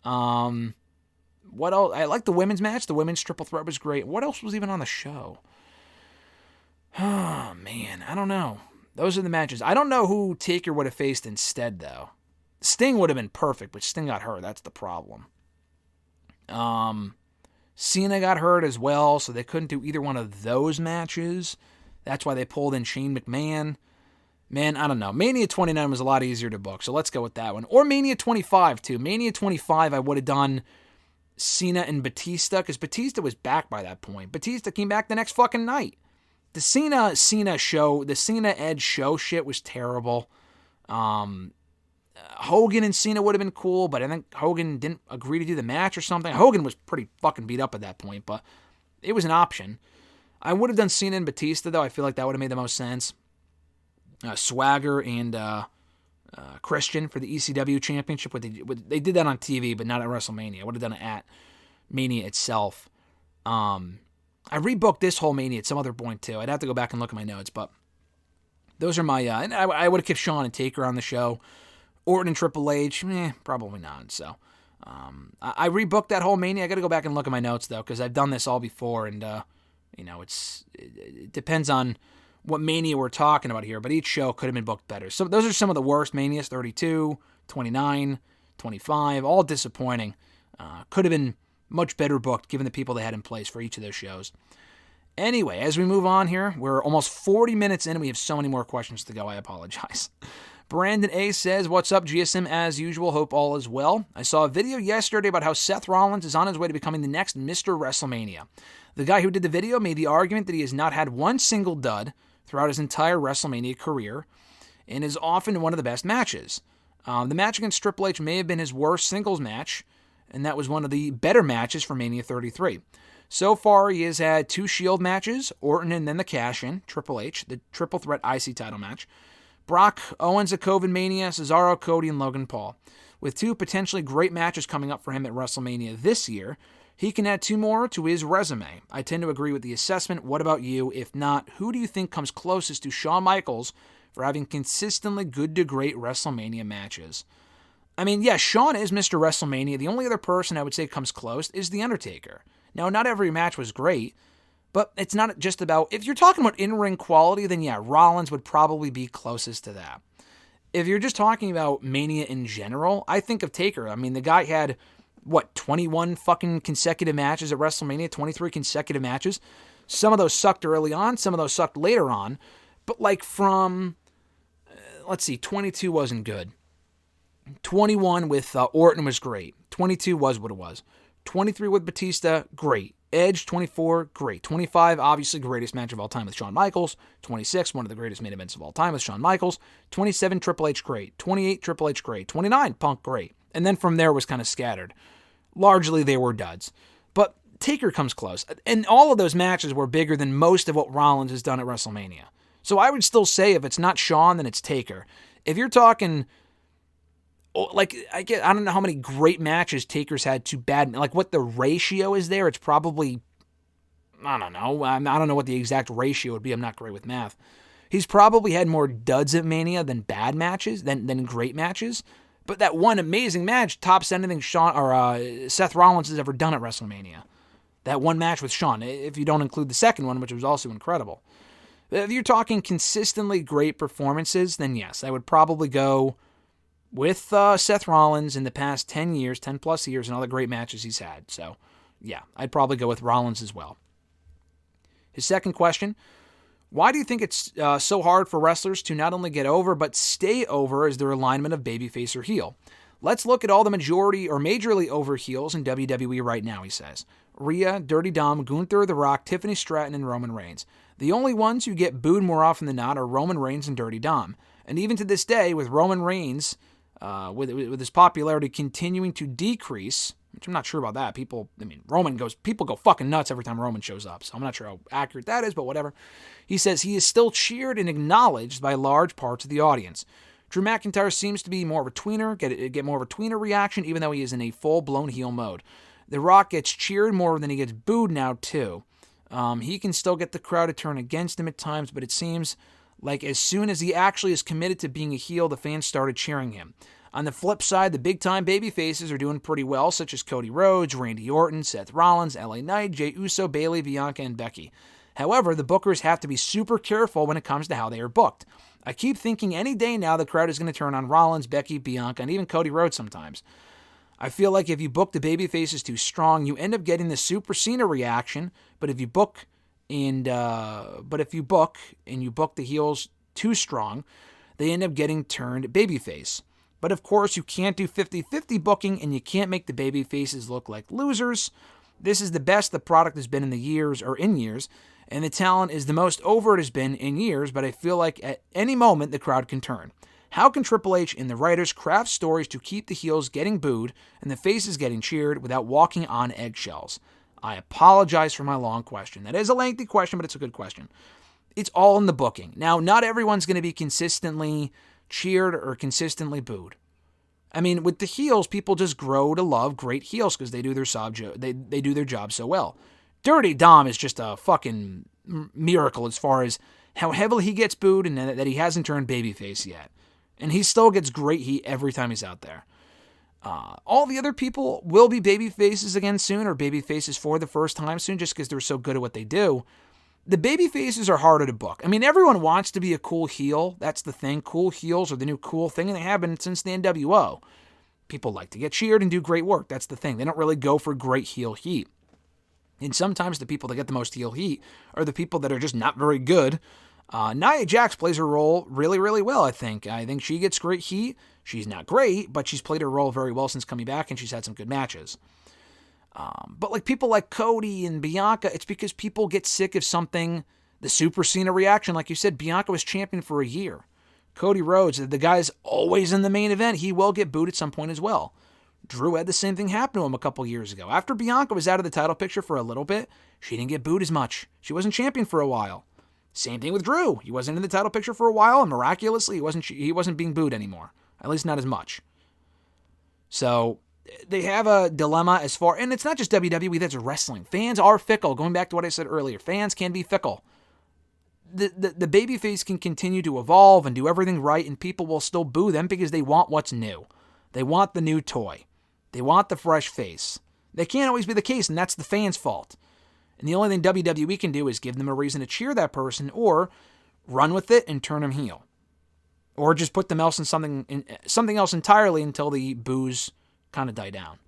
What else? I like the women's match. The women's triple threat was great. What else was even on the show? Oh, man. I don't know. Those are the matches. I don't know who Taker would have faced instead, though. Sting would have been perfect, but Sting got hurt. That's the problem. Cena got hurt as well, so they couldn't do either one of those matches. That's why they pulled in Shane McMahon. Man, I don't know. Mania 29 was a lot easier to book, so let's go with that one. Or Mania 25, too. Mania 25, I would have done Cena and Batista, because Batista was back by that point. Batista came back the next fucking night. The Cena show, the Cena Edge show shit was terrible. Hogan and Cena would have been cool, but I think Hogan didn't agree to do the match or something. Hogan was pretty fucking beat up at that point, but it was an option. I would have done Cena and Batista, though. I feel like that would have made the most sense. Swagger and Christian for the ECW Championship. They did that on TV, but not at WrestleMania. I would have done it at Mania itself. I rebooked this whole Mania at some other point, too. I'd have to go back and look at my notes, but those are my... and I would have kept Shawn and Taker on the show. Orton and Triple H, probably not. So, I rebooked that whole Mania. I got to go back and look at my notes, though, because I've done this all before, and, it depends on what Mania we're talking about here, but each show could have been booked better. So, those are some of the worst Manias, 32, 29, 25, all disappointing. Could have been much better booked, given the people they had in place for each of those shows. Anyway, as we move on here, we're almost 40 minutes in, and we have so many more questions to go. I apologize. Brandon A. says, what's up, GSM? As usual, hope all is well. I saw a video yesterday about how Seth Rollins is on his way to becoming the next Mr. WrestleMania. The guy who did the video made the argument that he has not had one single dud throughout his entire WrestleMania career and is often one of the best matches. The match against Triple H may have been his worst singles match, and that was one of the better matches for Mania 33. So far, he has had 2 Shield matches, Orton and then the cash-in, Triple H, the triple threat IC title match. Brock, Owens at COVID Mania, Cesaro, Cody, and Logan Paul. With 2 potentially great matches coming up for him at WrestleMania this year, He can add 2 more to his resume. I tend to agree with the assessment. What about you? If not, who do you think comes closest to Shawn Michaels for having consistently good to great WrestleMania matches? I mean, yeah, Shawn is Mr. WrestleMania. The only other person I would say comes close is The Undertaker. Now, not every match was great, but it's not just about... If you're talking about in-ring quality, then yeah, Rollins would probably be closest to that. If you're just talking about Mania in general, I think of Taker. I mean, the guy had, 21 fucking consecutive matches at WrestleMania, 23 consecutive matches. Some of those sucked early on, some of those sucked later on. But from, 22 wasn't good. 21 with Orton was great. 22 was what it was. 23 with Batista, great. Edge, 24, great. 25, obviously greatest match of all time with Shawn Michaels. 26, one of the greatest main events of all time with Shawn Michaels. 27, Triple H, great. 28, Triple H, great. 29, Punk, great. And then from there was kind of scattered. Largely, they were duds. But Taker comes close. And all of those matches were bigger than most of what Rollins has done at WrestleMania. So I would still say if it's not Shawn, then it's Taker. If you're talking... I don't know how many great matches Taker's had to bad, what the ratio is there. It's probably, I don't know. I don't know what the exact ratio would be. I'm not great with math. He's probably had more duds at Mania than bad matches, than great matches. But that one amazing match tops anything Seth Rollins has ever done at WrestleMania. That one match with Shawn, if you don't include the second one, which was also incredible. If you're talking consistently great performances, then yes, I would probably go with Seth Rollins in the past 10 plus years, and all the great matches he's had. So, yeah, I'd probably go with Rollins as well. His second question, why do you think it's so hard for wrestlers to not only get over, but stay over as their alignment of babyface or heel? Let's look at all the majorly over heels in WWE right now, he says. Rhea, Dirty Dom, Gunther, The Rock, Tiffany Stratton, and Roman Reigns. The only ones who get booed more often than not are Roman Reigns and Dirty Dom. And even to this day, with Roman Reigns... with his popularity continuing to decrease, which I'm not sure about that. People go fucking nuts every time Roman shows up, so I'm not sure how accurate that is, but whatever. He says he is still cheered and acknowledged by large parts of the audience. Drew McIntyre seems to be more of a tweener, get more of a tweener reaction, even though he is in a full-blown heel mode. The Rock gets cheered more than he gets booed now, too. He can still get the crowd to turn against him at times, but it seems like as soon as he actually is committed to being a heel, the fans started cheering him. On the flip side, the big-time babyfaces are doing pretty well, such as Cody Rhodes, Randy Orton, Seth Rollins, LA Knight, Jey Uso, Bayley, Bianca, and Becky. However, the bookers have to be super careful when it comes to how they are booked. I keep thinking any day now the crowd is going to turn on Rollins, Becky, Bianca, and even Cody Rhodes sometimes. I feel like if you book the babyfaces too strong, you end up getting the Super Cena reaction, but if you book and you book the heels too strong, they end up getting turned babyface. But of course, you can't do 50-50 booking, and you can't make the baby faces look like losers. This is the best the product has been in years, and the talent is the most over it has been in years, but I feel like at any moment the crowd can turn. How can Triple H and the writers craft stories to keep the heels getting booed and the faces getting cheered without walking on eggshells? I apologize for my long question. That is a lengthy question, but it's a good question. It's all in the booking. Now, not everyone's going to be consistently cheered or consistently booed. I mean, with the heels, people just grow to love great heels because they do their job so well. Dirty Dom is just a fucking miracle as far as how heavily he gets booed and that he hasn't turned babyface yet. And he still gets great heat every time he's out there. All the other people will be babyfaces again soon, or babyfaces for the first time soon, just because they're so good at what they do. The baby faces are harder to book. I mean, everyone wants to be a cool heel. That's the thing. Cool heels are the new cool thing, and they have been since the NWO. People like to get cheered and do great work. That's the thing. They don't really go for great heel heat. And sometimes the people that get the most heel heat are the people that are just not very good. Nia Jax plays her role really, really well, I think. I think she gets great heat. She's not great, but she's played her role very well since coming back, and she's had some good matches. But people like Cody and Bianca, it's because people get sick of something. The Super Cena reaction, like you said, Bianca was champion for a year. Cody Rhodes, the guy's always in the main event. He will get booed at some point as well. Drew had the same thing happen to him a couple years ago. After Bianca was out of the title picture for a little bit, she didn't get booed as much. She wasn't champion for a while. Same thing with Drew. He wasn't in the title picture for a while, and miraculously, he wasn't being booed anymore. At least not as much. So, they have a dilemma as far, and it's not just WWE, that's wrestling. Fans are fickle. Going back to what I said earlier, fans can be fickle. The babyface can continue to evolve and do everything right, and people will still boo them because they want what's new. They want the new toy. They want the fresh face. That can't always be the case, and that's the fans' fault. And the only thing WWE can do is give them a reason to cheer that person, or run with it and turn them heel, or just put them else in something else entirely until the boos kind of die down.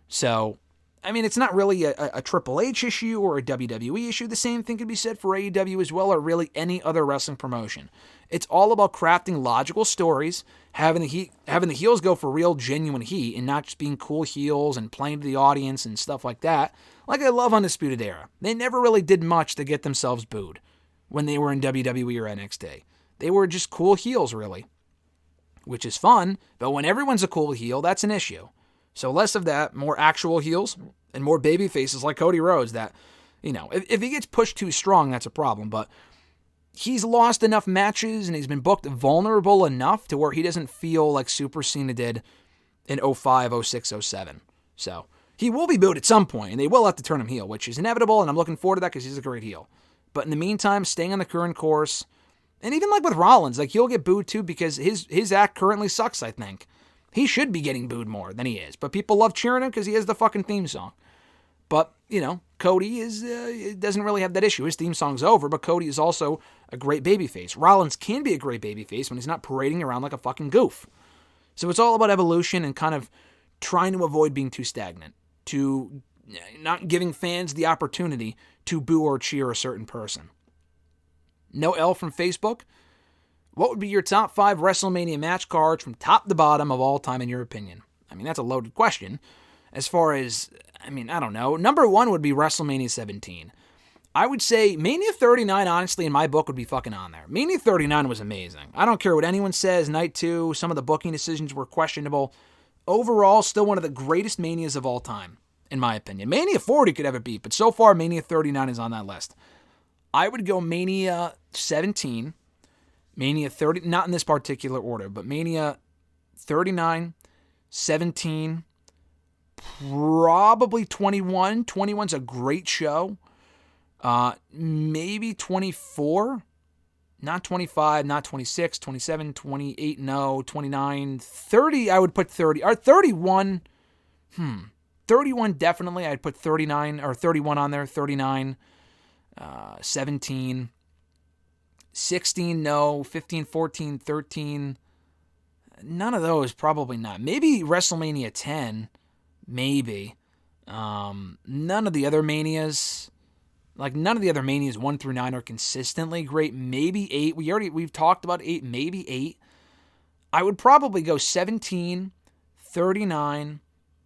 So, I mean, it's not really a Triple H issue or a WWE issue. The same thing could be said for AEW as well, or really any other wrestling promotion. It's all about crafting logical stories, having the heels go for real, genuine heat, and not just being cool heels and playing to the audience and stuff like that. Like I love Undisputed Era. They never really did much to get themselves booed when they were in WWE or NXT. They were just cool heels, really, which is fun, but when everyone's a cool heel, that's an issue. So less of that, more actual heels, and more baby faces like Cody Rhodes that, if he gets pushed too strong, that's a problem, but he's lost enough matches and he's been booked vulnerable enough to where he doesn't feel like Super Cena did in 05, 06, 07. So he will be booed at some point, and they will have to turn him heel, which is inevitable, and I'm looking forward to that because he's a great heel. But in the meantime, staying on the current course, and even like with Rollins, like he'll get booed too because his act currently sucks, I think. He should be getting booed more than he is, but people love cheering him because he has the fucking theme song. But, Cody doesn't really have that issue. His theme song's over, but Cody is also a great babyface. Rollins can be a great babyface when he's not parading around like a fucking goof. So it's all about evolution and kind of trying to avoid being too stagnant, to not giving fans the opportunity to boo or cheer a certain person. No L from Facebook. What would be your top 5 WrestleMania match cards from top to bottom of all time in your opinion? I mean, that's a loaded question. As far as, I don't know. Number 1 would be WrestleMania 17. I would say Mania 39, honestly, in my book, would be fucking on there. Mania 39 was amazing. I don't care what anyone says. Night 2, some of the booking decisions were questionable. Overall, still one of the greatest Manias of all time, in my opinion. Mania 40 could have a beat, but so far, Mania 39 is on that list. I would go Mania 17, Mania 30, not in this particular order, but Mania 39, 17, probably 21. 21's a great show. Maybe 24, not 25, not 26, 27, 28, no, 29, 30, I would put 30, or 31, 31 definitely, I'd put 39, or 31 on there, 39, 17, 16, no, 15, 14, 13, none of those, probably not. Maybe WrestleMania 10, maybe. None of the other Manias, none of the other Manias 1 through 9 are consistently great. Maybe 8. We've talked about 8, maybe 8. I would probably go 17, 39,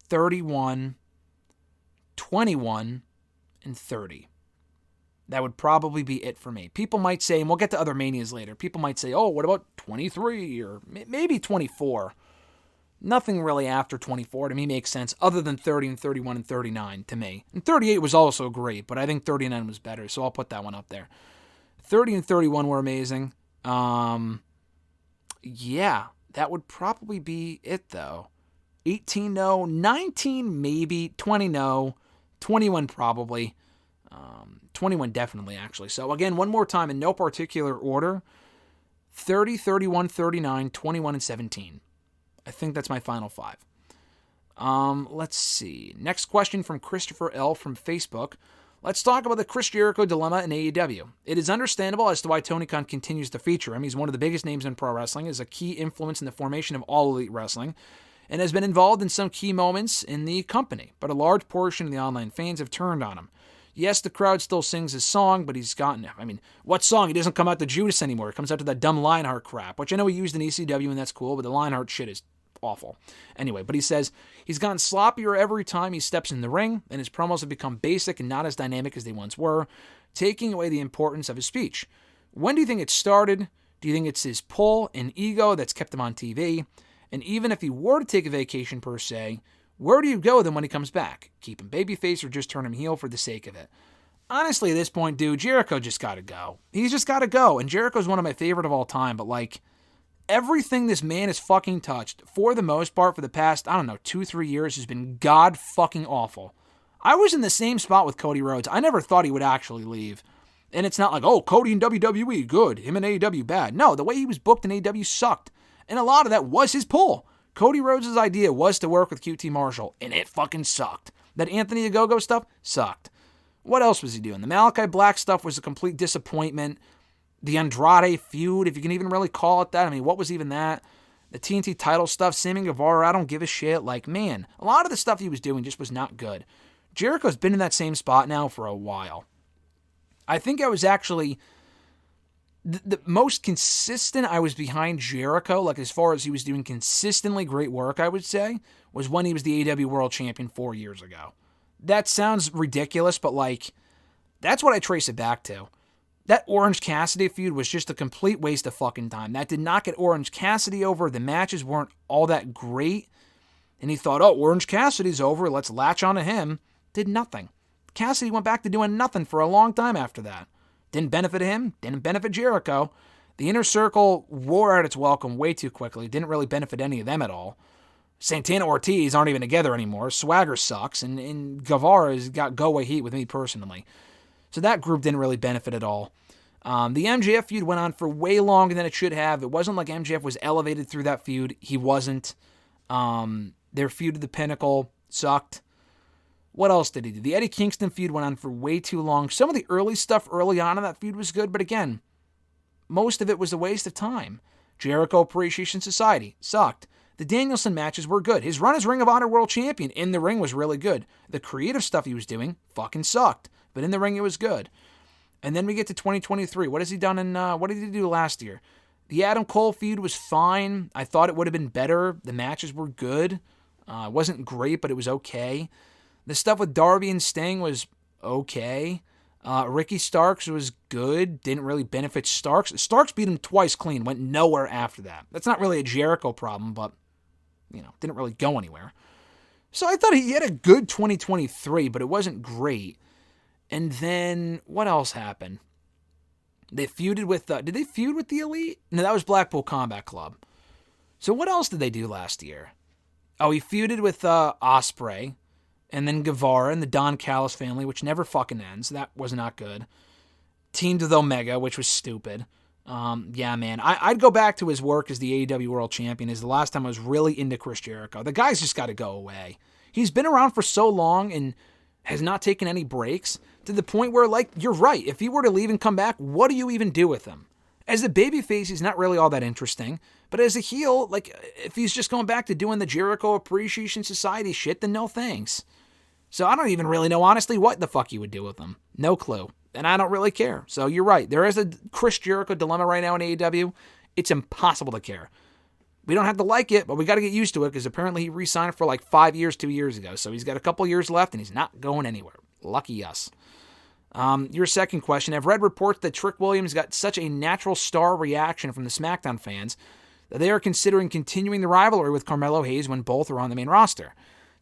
31, 21, and 30. That would probably be it for me. People might say, and we'll get to other Manias later, people might say, oh, what about 23 or maybe 24? Nothing really after 24 to me makes sense other than 30 and 31 and 39 to me. And 38 was also great, but I think 39 was better, so I'll put that one up there. 30 and 31 were amazing. Yeah, that would probably be it, though. 18, no. 19, maybe. 20, no. 21, probably. 21, definitely, actually. So, again, one more time in no particular order. 30, 31, 39, 21, and 17. I think that's my final 5. Let's see. Next question from Christopher L. from Facebook. Let's talk about the Chris Jericho dilemma in AEW. It is understandable as to why Tony Khan continues to feature him. He's one of the biggest names in pro wrestling, is a key influence in the formation of all elite wrestling, and has been involved in some key moments in the company. But a large portion of the online fans have turned on him. Yes, the crowd still sings his song, but he's gotten... what song? He doesn't come out to Judas anymore. He comes out to that dumb Lionheart crap, which I know he used in ECW, and that's cool, but the Lionheart shit is awful. Anyway, but he says he's gotten sloppier every time he steps in the ring, and his promos have become basic and not as dynamic as they once were, taking away the importance of his speech. When do you think it started? Do you think it's his pull and ego that's kept him on TV? And even if he were to take a vacation per se, where do you go then when he comes back? Keep him babyface or just turn him heel for the sake of it? Honestly, at this point, dude, Jericho just gotta go. He's just gotta go. And Jericho's one of my favorite of all time, but Everything this man has fucking touched, for the most part, for the past, 2-3 years, has been god fucking awful. I was in the same spot with Cody Rhodes. I never thought he would actually leave. And it's not like, oh, Cody in WWE, good. Him in AEW, bad. No, the way he was booked in AEW sucked. And a lot of that was his pull. Cody Rhodes' idea was to work with QT Marshall, and it fucking sucked. That Anthony Ogogo stuff sucked. What else was he doing? The Malachi Black stuff was a complete disappointment. The Andrade feud, if you can even really call it that. I mean, what was even that? The TNT title stuff, Sammy Guevara, I don't give a shit. Like, man, a lot of the stuff he was doing just was not good. Jericho's been in that same spot now for a while. I think I was actually the most consistent I was behind Jericho, like as far as he was doing consistently great work, I would say, was when he was the AEW World Champion 4 years ago. That sounds ridiculous, but like, that's what I trace it back to. That Orange Cassidy feud was just a complete waste of fucking time. That did not get Orange Cassidy over. The matches weren't all that great. And he thought, oh, Orange Cassidy's over. Let's latch onto him. Did nothing. Cassidy went back to doing nothing for a long time after that. Didn't benefit him. Didn't benefit Jericho. The Inner Circle wore out its welcome way too quickly. Didn't really benefit any of them at all. Santana Ortiz aren't even together anymore. Swagger sucks. And Guevara's got go-away heat with me personally. So that group didn't really benefit at all. The MJF feud went on for way longer than it should have. It wasn't like MJF was elevated through that feud. He wasn't. Their feud to the Pinnacle sucked. What else did he do? The Eddie Kingston feud went on for way too long. Some of the early stuff early on in that feud was good, but again, most of it was a waste of time. Jericho Appreciation Society sucked. The Danielson matches were good. His run as Ring of Honor World Champion in the ring was really good. The creative stuff he was doing fucking sucked, but in the ring it was good. And then we get to 2023. What has he done what did he do last year? The Adam Cole feud was fine. I thought it would have been better. The matches were good. It wasn't great, but it was okay. The stuff with Darby and Sting was okay. Ricky Starks was good. Didn't really benefit Starks. Starks beat him twice clean. Went nowhere after that. That's not really a Jericho problem, but, didn't really go anywhere. So I thought he had a good 2023, but it wasn't great. And then, what else happened? They feuded with, did they feud with the Elite? No, that was Blackpool Combat Club. So what else did they do last year? Oh, he feuded with Ospreay, and then Guevara and the Don Callis family, which never fucking ends. That was not good. Teamed with Omega, which was stupid. Yeah, man. I'd go back to his work as the AEW World Champion as the last time I was really into Chris Jericho. The guy's just got to go away. He's been around for so long and has not taken any breaks to the point where, like, you're right. If he were to leave and come back, what do you even do with him? As a babyface, he's not really all that interesting. But as a heel, like, if he's just going back to doing the Jericho Appreciation Society shit, then no thanks. So I don't even really know, honestly, what the fuck you would do with him. No clue. And I don't really care. So you're right. There is a Chris Jericho dilemma right now in AEW. It's impossible to care. We don't have to like it, but we got to get used to it because apparently he re-signed for like 5 years 2 years ago. So he's got a couple years left and he's not going anywhere. Lucky us. Your second question. I've read reports that Trick Williams got such a natural star reaction from the SmackDown fans that they are considering continuing the rivalry with Carmelo Hayes when both are on the main roster.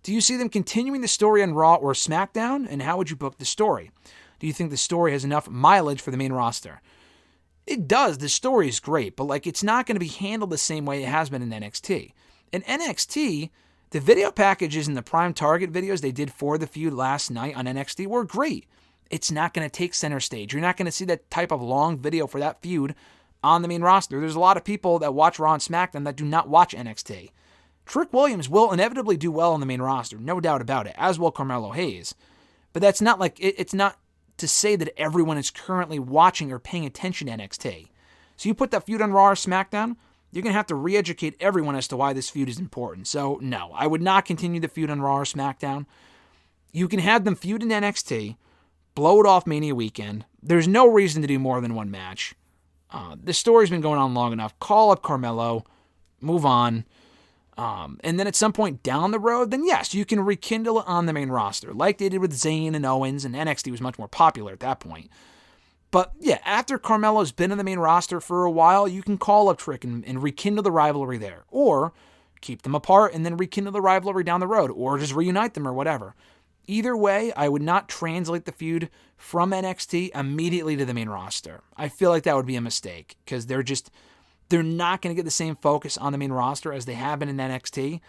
Do you see them continuing the story on Raw or SmackDown, and how would you book the story? Do you think the story has enough mileage for the main roster? It does. The story is great, but it's not going to be handled the same way it has been in NXT. In NXT, the video packages and the Prime Target videos they did for the feud last night on NXT were great. It's not going to take center stage. You're not going to see that type of long video for that feud on the main roster. There's a lot of people that watch Raw and SmackDown that do not watch NXT. Trick Williams will inevitably do well on the main roster, no doubt about it, as will Carmelo Hayes. But that's not it's not to say that everyone is currently watching or paying attention to NXT. So you put that feud on Raw or SmackDown, you're going to have to re-educate everyone as to why this feud is important. So no, I would not continue the feud on Raw or SmackDown. You can have them feud in NXT, blow it off Mania weekend. There's no reason to do more than one match. The story's been going on long enough. Call up Carmelo, move on. And then at some point down the road, then yes, you can rekindle it on the main roster, like they did with Zayn and Owens, and NXT was much more popular at that point. But yeah, after Carmelo's been on the main roster for a while, you can call up Trick and rekindle the rivalry there, or keep them apart and then rekindle the rivalry down the road, or just reunite them or whatever. Either way, I would not translate the feud from NXT immediately to the main roster. I feel like that would be a mistake, because they're not going to get the same focus on the main roster as they have been in NXT,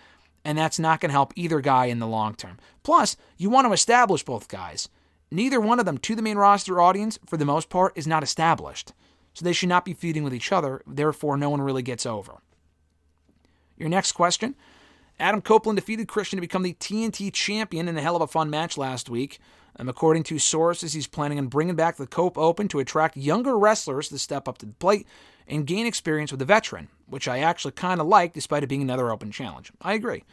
and that's not going to help either guy in the long term. Plus, you want to establish both guys. Neither one of them to the main roster audience, for the most part, is not established. So they should not be feuding with each other, therefore no one really gets over. Your next question. Adam Copeland defeated Christian to become the TNT champion in a hell of a fun match last week. According to sources, he's planning on bringing back the Cope Open to attract younger wrestlers to step up to the plate and gain experience with the veteran, which I actually kind of like despite it being another open challenge. I agree.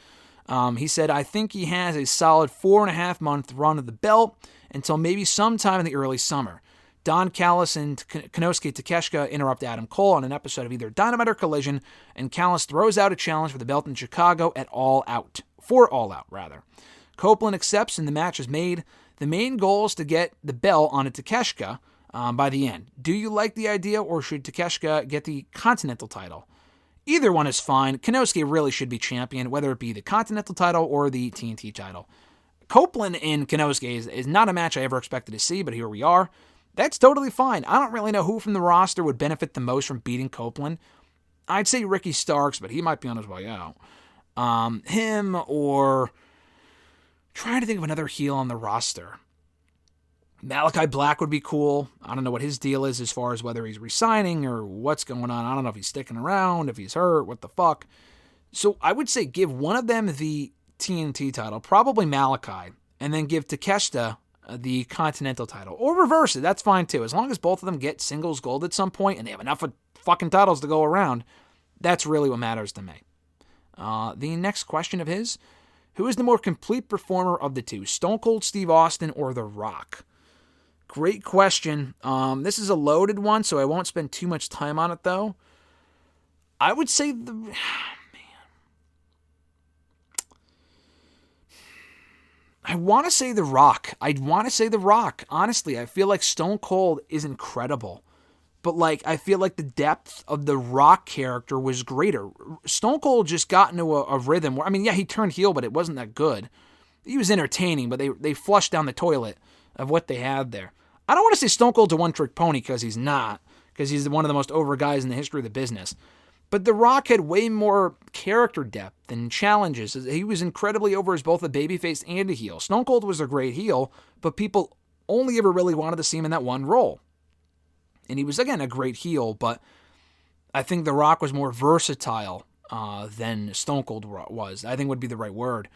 He said, I think he has a solid 4.5 month run of the belt until maybe sometime in the early summer. Don Callis and Konosuke Takeshita interrupt Adam Cole on an episode of either Dynamite or Collision, and Callis throws out a challenge for the belt in Chicago at All Out. For All Out, rather. Copeland accepts and the match is made. The main goal is to get the belt on a Takeshita by the end. Do you like the idea, or should Takeshita get the Continental title? Either one is fine. Konosuke really should be champion, whether it be the Continental title or the TNT title. Copeland and Konosuke is not a match I ever expected to see, but here we are. That's totally fine. I don't really know who from the roster would benefit the most from beating Copeland. I'd say Ricky Starks, but he might be on his way out. Him, or trying to think of another heel on the roster. Malachi Black would be cool. I don't know what his deal is as far as whether he's resigning or what's going on. I don't know if he's sticking around, if he's hurt, what the fuck. So I would say give one of them the TNT title, probably Malachi, and then give Takeshita the Continental title. Or reverse it, that's fine too. As long as both of them get singles gold at some point and they have enough of fucking titles to go around, that's really what matters to me. The next question of his, who is the more complete performer of the two, Stone Cold Steve Austin or The Rock? Great question. This is a loaded one, so I won't spend too much time on it, though. I would say I want to say The Rock. I'd want to say The Rock. Honestly, I feel like Stone Cold is incredible. But, I feel like the depth of the Rock character was greater. Stone Cold just got into a rhythm where, he turned heel, but it wasn't that good. He was entertaining, but they flushed down the toilet of what they had there. I don't want to say Stone Cold's a one-trick pony, because he's not. Because he's one of the most over guys in the history of the business. But The Rock had way more character depth and challenges. He was incredibly over as both a babyface and a heel. Stone Cold was a great heel, but people only ever really wanted to see him in that one role. And he was, again, a great heel, but I think The Rock was more versatile than Stone Cold was. I think would be the right word.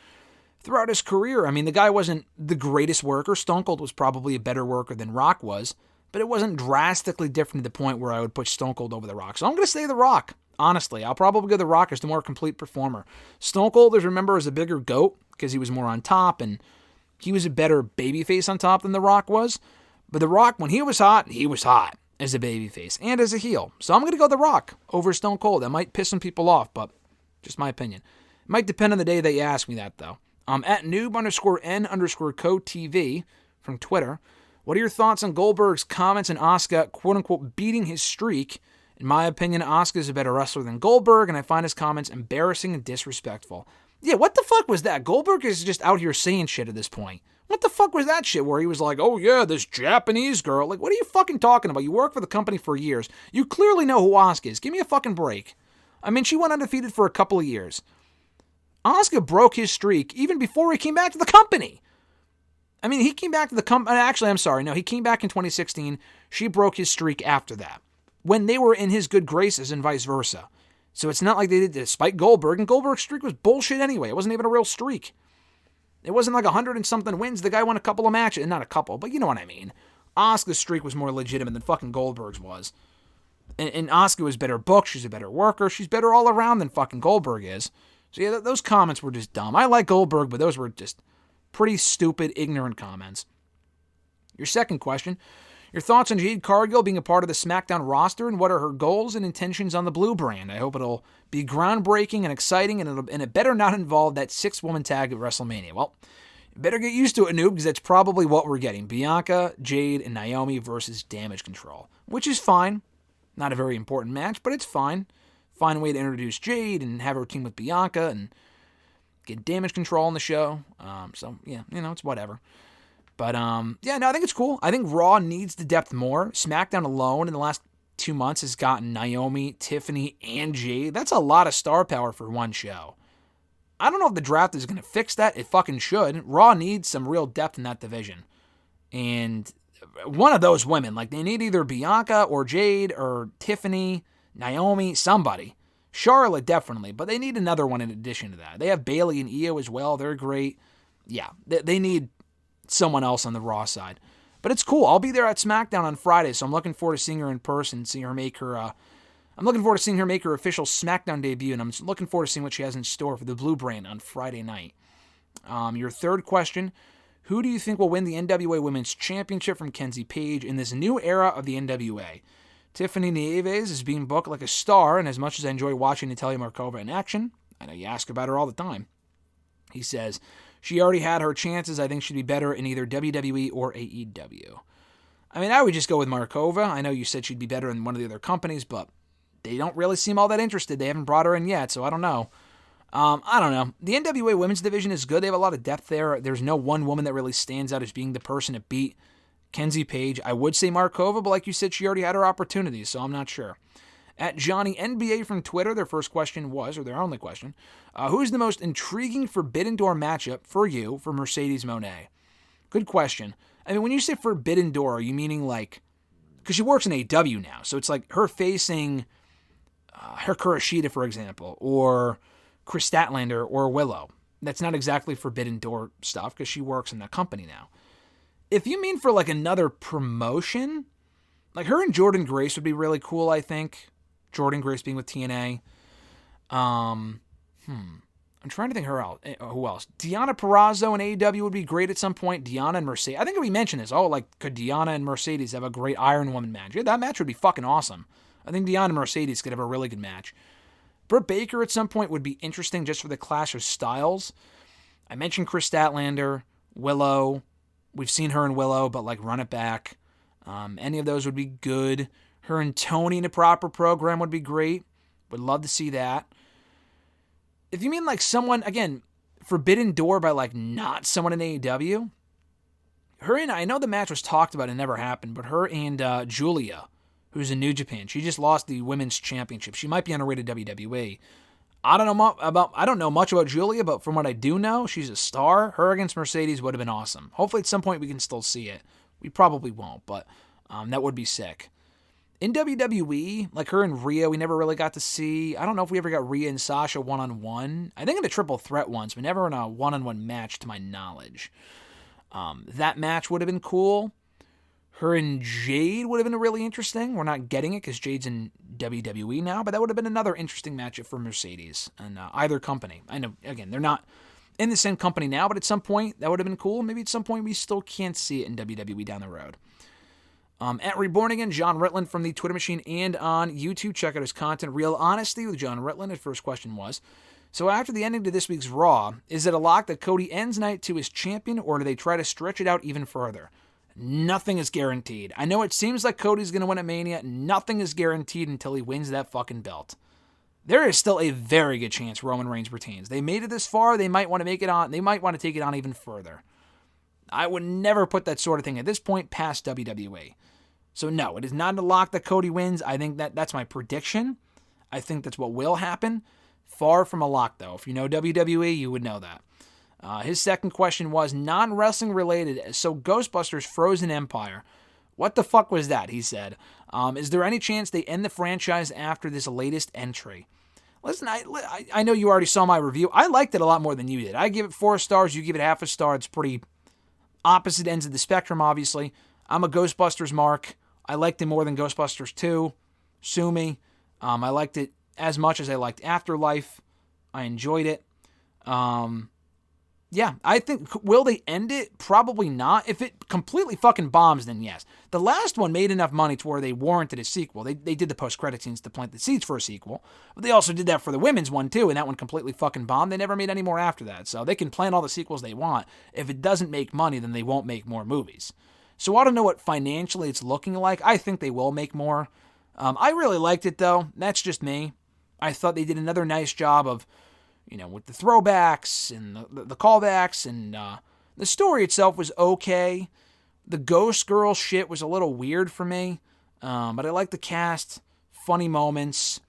Throughout his career, the guy wasn't the greatest worker. Stone Cold was probably a better worker than Rock was, but it wasn't drastically different to the point where I would put Stone Cold over The Rock. So I'm going to say The Rock. Honestly, I'll probably go The Rock as the more complete performer. Stone Cold, as remember, is a bigger GOAT because he was more on top, and he was a better babyface on top than The Rock was. But The Rock, when he was hot as a babyface and as a heel. So I'm going to go The Rock over Stone Cold. That might piss some people off, but just my opinion. It might depend on the day that you ask me that, though. At noob_n_co_TV from Twitter. What are your thoughts on Goldberg's comments and Asuka, quote-unquote, beating his streak? In my opinion, Asuka is a better wrestler than Goldberg, and I find his comments embarrassing and disrespectful. Yeah, what the fuck was that? Goldberg is just out here saying shit at this point. What the fuck was that shit where he was like, oh yeah, this Japanese girl? What are you fucking talking about? You work for the company for years. You clearly know who Asuka is. Give me a fucking break. She went undefeated for a couple of years. Asuka broke his streak even before he came back to the company. He came back to the company. Actually, I'm sorry. No, he came back in 2016. She broke his streak after that, when they were in his good graces and vice versa. So it's not like they did to spite Goldberg, and Goldberg's streak was bullshit anyway. It wasn't even a real streak. It wasn't like 100 and something wins. The guy won a couple of matches. Not a couple, but you know what I mean. Asuka's streak was more legitimate than fucking Goldberg's was. And Asuka was better booked. She's a better worker. She's better all around than fucking Goldberg is. So yeah, those comments were just dumb. I like Goldberg, but those were just pretty stupid, ignorant comments. Your second question. Your thoughts on Jade Cargill being a part of the SmackDown roster, and what are her goals and intentions on the Blue brand? I hope it'll be groundbreaking and exciting, and it better not involve that 6-woman tag at WrestleMania. Well, you better get used to it, noob, because that's probably what we're getting. Bianca, Jade, and Naomi versus Damage Control, which is fine. Not a very important match, but it's fine. Find a way to introduce Jade and have her team with Bianca and get Damage Control on the show. So, yeah, it's whatever. But, I think it's cool. I think Raw needs the depth more. SmackDown alone in the last 2 months has gotten Naomi, Tiffany, and Jade. That's a lot of star power for one show. I don't know if the draft is going to fix that. It fucking should. Raw needs some real depth in that division. And one of those women, like they need either Bianca or Jade or Tiffany, Naomi, somebody. Charlotte definitely, but they need another one in addition to that. They have Bayley and Io as well. They're great. Yeah, they need someone else on the Raw side. But it's cool. I'll be there at SmackDown on Friday, so I'm looking forward to seeing her in person, seeing her make her. I'm looking forward to seeing her make her official SmackDown debut, and I'm looking forward to seeing what she has in store for the Blue Brand on Friday night. Your third question: who do you think will win the NWA Women's Championship from Kenzie Page in this new era of the NWA? Tiffany Nieves is being booked like a star, and as much as I enjoy watching Natalia Markova in action, I know you ask about her all the time. He says, she already had her chances. I think she'd be better in either WWE or AEW. I mean, I would just go with Markova. I know you said she'd be better in one of the other companies, but they don't really seem all that interested. They haven't brought her in yet, so I don't know. I don't know. The NWA Women's Division is good. They have a lot of depth there. There's no one woman that really stands out as being the person to beat Kenzie Page. I would say Markova, but like you said, she already had her opportunities, so I'm not sure. At Johnny NBA from Twitter, their first question was, or their only question, who's the most intriguing Forbidden Door matchup for you for Mercedes Moné? Good question. I mean, when you say Forbidden Door, are you meaning like, because she works in AEW now, so it's like her facing Hikaru Shida, for example, or Chris Statlander or Willow. That's not exactly Forbidden Door stuff because she works in that company now. If you mean for like another promotion, like her and Jordynne Grace would be really cool, I think. Jordynne Grace being with TNA. I'm trying to think who else. Deonna Purrazzo and AEW would be great at some point. Deonna and Mercedes. I think we mentioned this. Oh, like could Deonna and Mercedes have a great Iron Woman match? Yeah, that match would be fucking awesome. I think Deonna and Mercedes could have a really good match. Britt Baker at some point would be interesting just for the clash of styles. I mentioned Chris Statlander, Willow. We've seen her in Willow, but like run it back. Any of those would be good. Her and Tony in a proper program would be great. Would love to see that. If you mean like someone, again, Forbidden Door by like not someone in AEW, her and, I know the match was talked about and never happened, but her and Julia, who's in New Japan, she just lost the Women's Championship. She might be on her way to WWE. I don't know much about Julia, but from what I do know, she's a star. Her against Mercedes would have been awesome. Hopefully at some point we can still see it. We probably won't, but that would be sick. In WWE, like her and Rhea, we never really got to see. I don't know if we ever got Rhea and Sasha one-on-one. I think in a triple threat once, but never in a one-on-one match to my knowledge. That match would have been cool. Her and Jade would have been really interesting. We're not getting it because Jade's in WWE now, but that would have been another interesting matchup for Mercedes and either company. I know, again, they're not in the same company now, but at some point that would have been cool. Maybe at some point we still can't see it in WWE down the road. At Reborn Again, John Ritland from the Twitter machine and on YouTube. Check out his content. Real Honesty with John Ritland. His first question was, so after the ending to this week's Raw, is it a lock that Cody ends night 2 as champion, or do they try to stretch it out even further? Nothing is guaranteed. I know it seems like Cody's going to win at Mania. Nothing is guaranteed until he wins that fucking belt. There is still a very good chance Roman Reigns retains. They made it this far. They might want to make it on. They might want to take it on even further. I would never put that sort of thing at this point past WWE. So no, it is not a lock that Cody wins. I think that's my prediction. I think that's what will happen. Far from a lock, though. If you know WWE, you would know that. His second question was non-wrestling related. So Ghostbusters Frozen Empire. What the fuck was that? He said. Is there any chance they end the franchise after this latest entry? Listen, I know you already saw my review. I liked it a lot more than you did. I give it 4 stars. You give it half a star. It's pretty opposite ends of the spectrum, obviously. I'm a Ghostbusters mark. I liked it more than Ghostbusters 2. Sue me. I liked it as much as I liked Afterlife. I enjoyed it. Yeah, I think, will they end it? Probably not. If it completely fucking bombs, then yes. The last one made enough money to where they warranted a sequel. They did the post-credit scenes to plant the seeds for a sequel. But they also did that for the women's one, too, and that one completely fucking bombed. They never made any more after that. So they can plan all the sequels they want. If it doesn't make money, then they won't make more movies. So I don't know what financially it's looking like. I think they will make more. I really liked it, though. That's just me. I thought they did another nice job of, with the throwbacks and the callbacks, and the story itself was okay. The Ghost Girl shit was a little weird for me. But I like the cast, funny moments,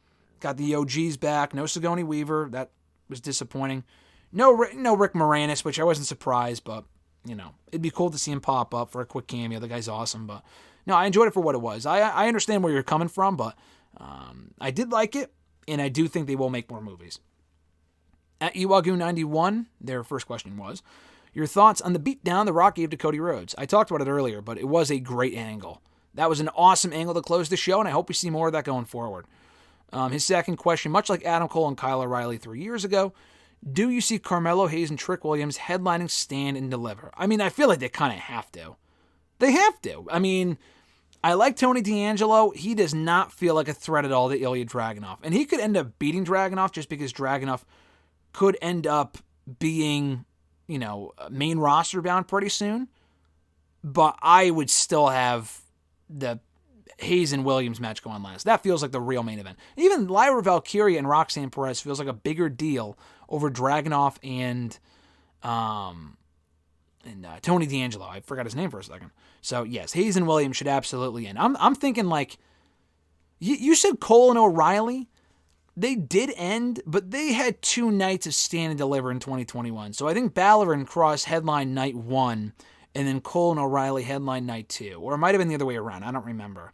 got the OGs back, no Sigourney Weaver, that was disappointing. No Rick Moranis, which I wasn't surprised, but, it'd be cool to see him pop up for a quick cameo. The guy's awesome, but no, I enjoyed it for what it was. I understand where you're coming from, but I did like it, and I do think they will make more movies. At Iwagu91, their first question was, your thoughts on the beatdown The Rock gave to Cody Rhodes? I talked about it earlier, but it was a great angle. That was an awesome angle to close the show, and I hope we see more of that going forward. His second question, much like Adam Cole and Kyle O'Reilly 3 years ago, do you see Carmelo Hayes and Trick Williams headlining Stand and Deliver? I mean, I feel like they kind of have to. They have to. I mean, I like Tony D'Angelo. He does not feel like a threat at all to Ilya Dragunov. And he could end up beating Dragunov just because Dragunov could end up being, main roster bound pretty soon. But I would still have the Hayes and Williams match going last. That feels like the real main event. Even Lyra Valkyria and Roxanne Perez feels like a bigger deal over Dragunov and Tony D'Angelo. I forgot his name for a second. So yes, Hayes and Williams should absolutely end. I'm thinking like, you said Cole and O'Reilly. They did end, but they had 2 nights of Stand and Deliver in 2021. So I think Balor and Cross headline night 1, and then Cole and O'Reilly headline night 2. Or it might have been the other way around. I don't remember.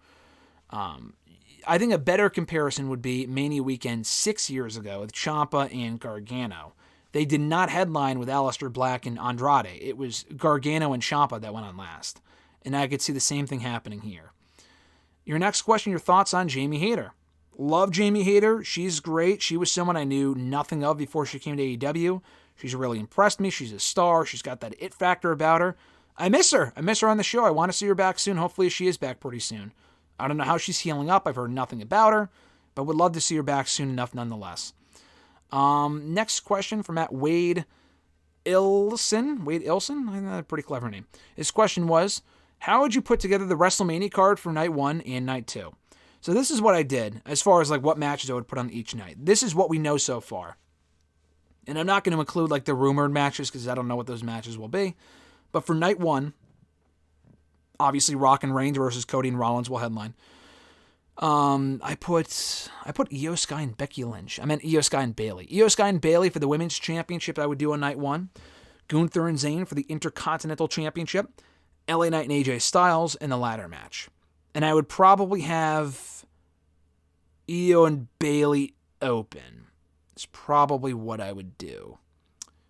I think a better comparison would be Mania Weekend 6 years ago with Ciampa and Gargano. They did not headline with Aleister Black and Andrade. It was Gargano and Ciampa that went on last. And I could see the same thing happening here. Your next question, your thoughts on Jamie Hayter. Love Jamie Hayter. She's great. She was someone I knew nothing of before she came to AEW. She's really impressed me. She's a star. She's got that it factor about her. I miss her. I miss her on the show. I want to see her back soon. Hopefully she is back pretty soon. I don't know how she's healing up. I've heard nothing about her, but would love to see her back soon enough nonetheless. Next question from Wade Ilson. Wade Ilson? Pretty clever name. His question was, how would you put together the WrestleMania card for night 1 and night 2? So this is what I did as far as like what matches I would put on each night. This is what we know so far. And I'm not going to include like the rumored matches because I don't know what those matches will be. But for night 1, obviously Rock and Reigns versus Cody and Rollins will headline. I put Io Sky and Becky Lynch. I meant Io Sky and Bayley. Io Sky and Bayley for the Women's Championship I would do on night 1. Gunther and Zayn for the Intercontinental Championship. LA Knight and AJ Styles in the ladder match. And I would probably have Io and Bayley open. It's probably what I would do.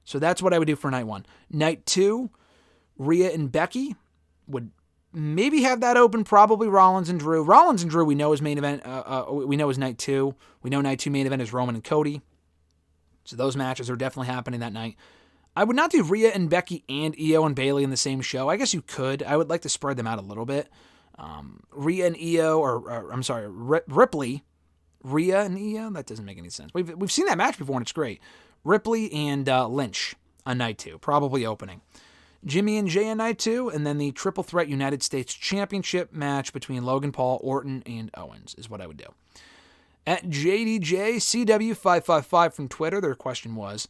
So that's what I would do for night 1. Night 2, Rhea and Becky would maybe have that open, probably Rollins and Drew. Rollins and Drew we know is main event. We know is night 2. We know night 2 main event is Roman and Cody. So those matches are definitely happening that night. I would not do Rhea and Becky and Io and Bayley in the same show. I guess you could. I would like to spread them out a little bit. Rhea and Io, Ripley. Rhea and Io? That doesn't make any sense. We've seen that match before and it's great. Ripley and Lynch on night 2, probably opening. Jimmy and Jay on night 2, and then the Triple Threat United States Championship match between Logan Paul, Orton, and Owens is what I would do. At JDJCW555 from Twitter, their question was,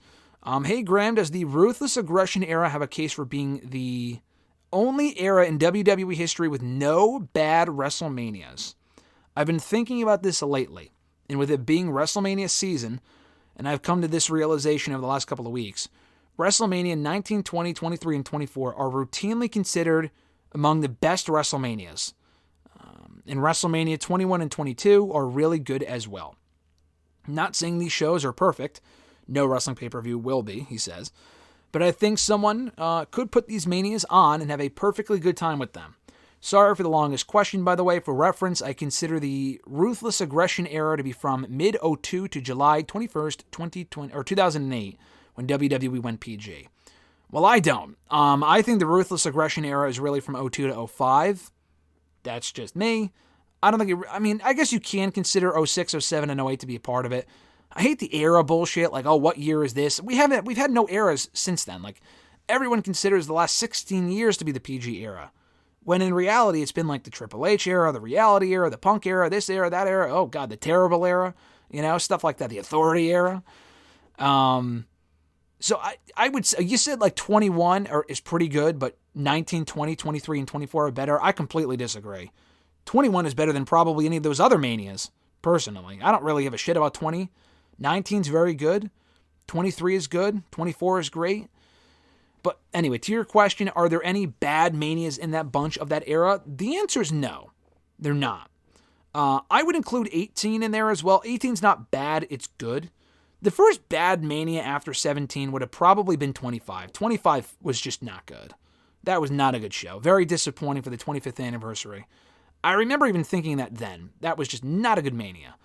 hey Graham, does the Ruthless Aggression era have a case for being the only era in WWE history with no bad WrestleManias? I've been thinking about this lately, and with it being WrestleMania season, and I've come to this realization over the last couple of weeks, WrestleMania 19, 20, 23, and 24 are routinely considered among the best WrestleManias. And WrestleMania 21 and 22 are really good as well. Not saying these shows are perfect. No wrestling pay-per-view will be, he says. But I think someone could put these Manias on and have a perfectly good time with them. Sorry for the longest question, by the way. For reference, I consider the Ruthless Aggression era to be from mid-02 to July 21st, 2008, when WWE went PG. Well, I don't. I think the Ruthless Aggression era is really from 02 to 05. That's just me. I don't think I guess you can consider 06, 07, and 08 to be a part of it. I hate the era bullshit, like, oh, what year is this? We've had no eras since then. Like, everyone considers the last 16 years to be the PG era. When in reality, it's been like the Triple H era, the reality era, the Punk era, this era, that era, oh god, the terrible era, stuff like that, the Authority era. So I would say, you said like 21 is pretty good, but 19, 20, 23, and 24 are better. I completely disagree. 21 is better than probably any of those other Manias, personally. I don't really give a shit about 20. 19's very good. 23 is good. 24 is great. But anyway, to your question, are there any bad Manias in that bunch of that era? The answer is no. They're not. I would include 18 in there as well. 18's not bad, it's good. The first bad Mania after 17 would have probably been 25. 25 was just not good. That was not a good show. Very disappointing for the 25th anniversary. I remember even thinking that then. That was just not a good Mania.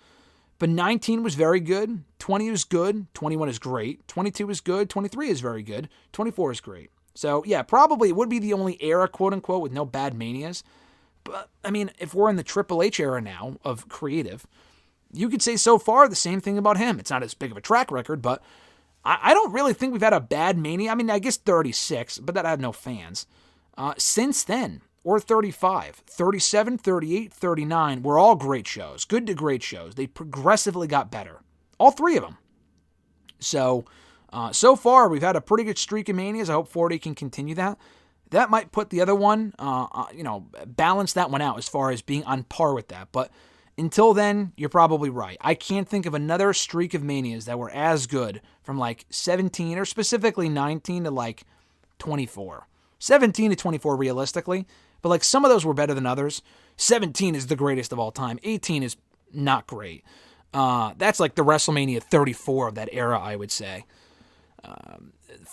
But 19 was very good. 20 was good. 21 is great. 22 is good. 23 is very good. 24 is great. So, yeah, probably it would be the only era, quote-unquote, with no bad Manias. But, I mean, if we're in the Triple H era now of creative, you could say so far the same thing about him. It's not as big of a track record, but I don't really think we've had a bad Mania. I mean, I guess 36, but that had no fans. Since then, or 35, 37, 38, 39 were all great shows. Good to great shows. They progressively got better. All three of them. So, so far, we've had a pretty good streak of Manias. I hope 40 can continue that. That might put the other one, balance that one out as far as being on par with that. But until then, you're probably right. I can't think of another streak of Manias that were as good from like 17 or specifically 19 to like 24. 17 to 24 realistically, but like some of those were better than others. 17 is the greatest of all time. 18 is not great. That's like the WrestleMania 34 of that era, I would say.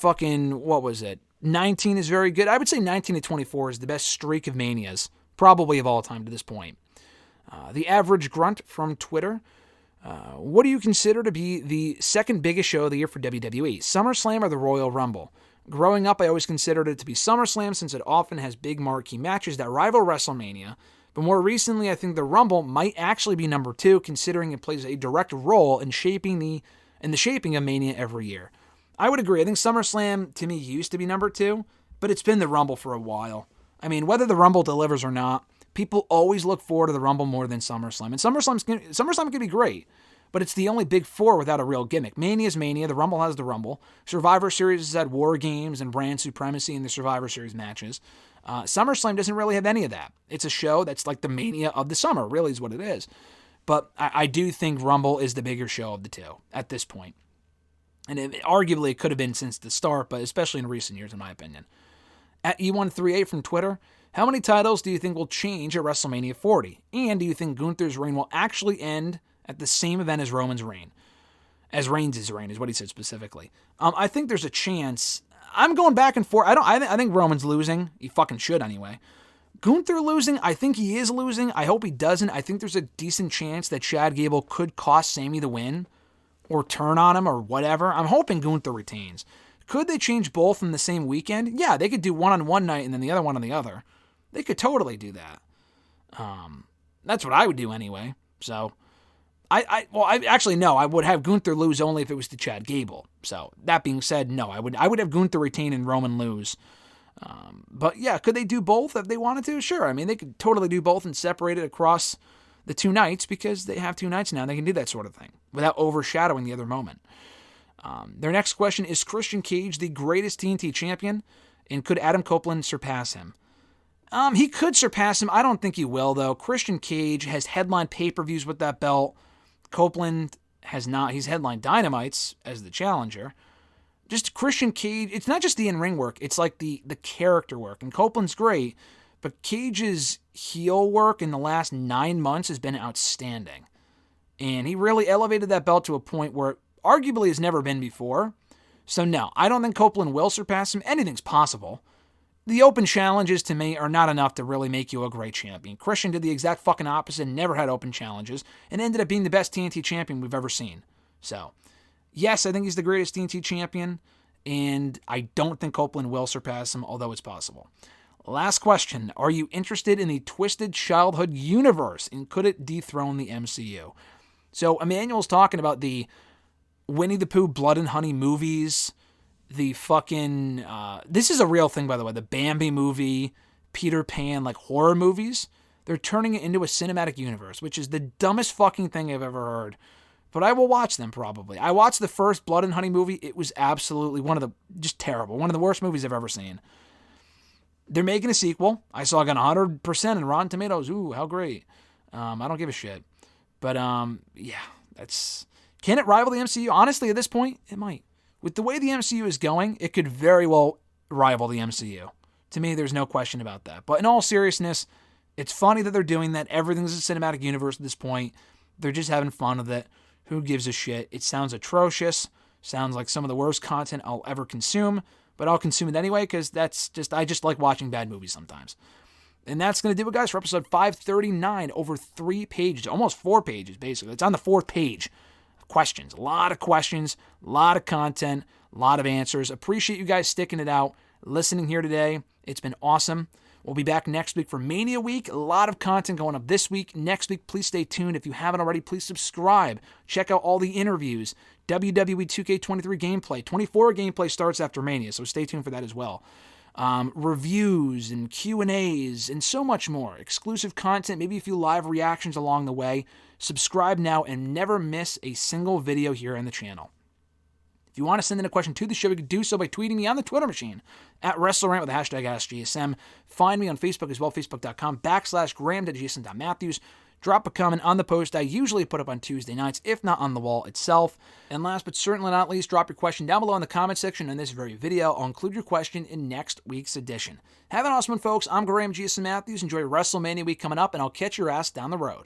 What was it? 19 is very good. I would say 19 to 24 is the best streak of Manias, probably of all time to this point. The Average Grunt from Twitter. What do you consider to be the second biggest show of the year for WWE? SummerSlam or the Royal Rumble? Growing up, I always considered it to be SummerSlam since it often has big marquee matches that rival WrestleMania. But more recently, I think the Rumble might actually be number 2, considering it plays a direct role in the shaping of Mania every year. I would agree. I think SummerSlam, to me, used to be number 2, but it's been the Rumble for a while. I mean, whether the Rumble delivers or not, people always look forward to the Rumble more than SummerSlam. And SummerSlam can be great, but it's the only big four without a real gimmick. Mania is Mania. The Rumble has the Rumble. Survivor Series has had War Games and brand supremacy in the Survivor Series matches. SummerSlam doesn't really have any of that. It's a show that's like the Mania of the summer, really is what it is. But I do think Rumble is the bigger show of the two at this point. And arguably it could have been since the start, but especially in recent years, in my opinion. At E138 from Twitter, how many titles do you think will change at WrestleMania 40? And do you think Gunther's reign will actually end at the same event as Roman's reign? As Reigns' reign is what he said specifically. I think there's a chance. I'm going back and forth. I think Roman's losing. He fucking should anyway. Gunther losing, I think he is losing. I hope he doesn't. I think there's a decent chance that Chad Gable could cost Sami the win or turn on him or whatever. I'm hoping Gunther retains. Could they change both in the same weekend? Yeah, they could do one on one night and then the other one on the other. They could totally do that. That's what I would do anyway. So, I would have Gunther lose only if it was to Chad Gable. So, that being said, no, I would have Gunther retain and Roman lose. But yeah, could they do both if they wanted to? Sure. I mean, they could totally do both and separate it across the 2 nights because they have 2 nights now and they can do that sort of thing without overshadowing the other moment. Their next question is Christian Cage the greatest TNT champion, and could Adam Copeland surpass him? He could surpass him. I don't think he will, though. Christian Cage has headlined pay-per-views with that belt. Copeland has not. He's headlined Dynamites as the challenger. Just Christian Cage, it's not just the in-ring work, it's like the character work. And Copeland's great, but Cage's heel work in the last 9 months has been outstanding. And he really elevated that belt to a point where it arguably has never been before. So no, I don't think Copeland will surpass him. Anything's possible. The open challenges, to me, are not enough to really make you a great champion. Christian did the exact fucking opposite, never had open challenges, and ended up being the best TNT champion we've ever seen. So, yes, I think he's the greatest TNT champion, and I don't think Copeland will surpass him, although it's possible. Last question. Are you interested in the Twisted Childhood universe, and could it dethrone the MCU? So, Emmanuel's talking about the Winnie the Pooh Blood and Honey movies, the fucking, this is a real thing, by the way, the Bambi movie, Peter Pan, like horror movies. They're turning it into a cinematic universe, which is the dumbest fucking thing I've ever heard. But I will watch them probably. I watched the first Blood and Honey movie. It was absolutely just terrible. One of the worst movies I've ever seen. They're making a sequel. I saw it got 100% in Rotten Tomatoes. Ooh, how great. I don't give a shit. But, yeah, that's... Can it rival the MCU? Honestly, at this point, it might. With the way the MCU is going, it could very well rival the MCU. To me, there's no question about that. But in all seriousness, it's funny that they're doing that. Everything's a cinematic universe at this point. They're just having fun with it. Who gives a shit? It sounds atrocious. Sounds like some of the worst content I'll ever consume. But I'll consume it anyway because I just like watching bad movies sometimes. And that's going to do it, guys, for episode 539, over 3 pages, almost 4 pages, basically. It's on the 4th page. Questions. A lot of questions, a lot of content, a lot of answers. Appreciate you guys sticking it out, listening here today. It's been awesome. We'll be back next week for Mania Week. A lot of content going up this week. Next week, please stay tuned. If you haven't already, please subscribe. Check out all the interviews. WWE 2K23 gameplay. 24 gameplay starts after Mania, so stay tuned for that as well. Reviews and Q&As and so much more. Exclusive content, maybe a few live reactions along the way. Subscribe now and never miss a single video here on the channel. If you want to send in a question to the show, you can do so by tweeting me on the Twitter machine at WrestleRant with the hashtag AskGSM. Find me on Facebook as well, facebook.com/graham.gsm.matthews. Drop a comment on the post I usually put up on Tuesday nights, if not on the wall itself. And last but certainly not least, drop your question down below in the comment section on this very video. I'll include your question in next week's edition. Have an awesome one, folks. I'm Graham GSM Matthews. Enjoy WrestleMania week coming up, and I'll catch your ass down the road.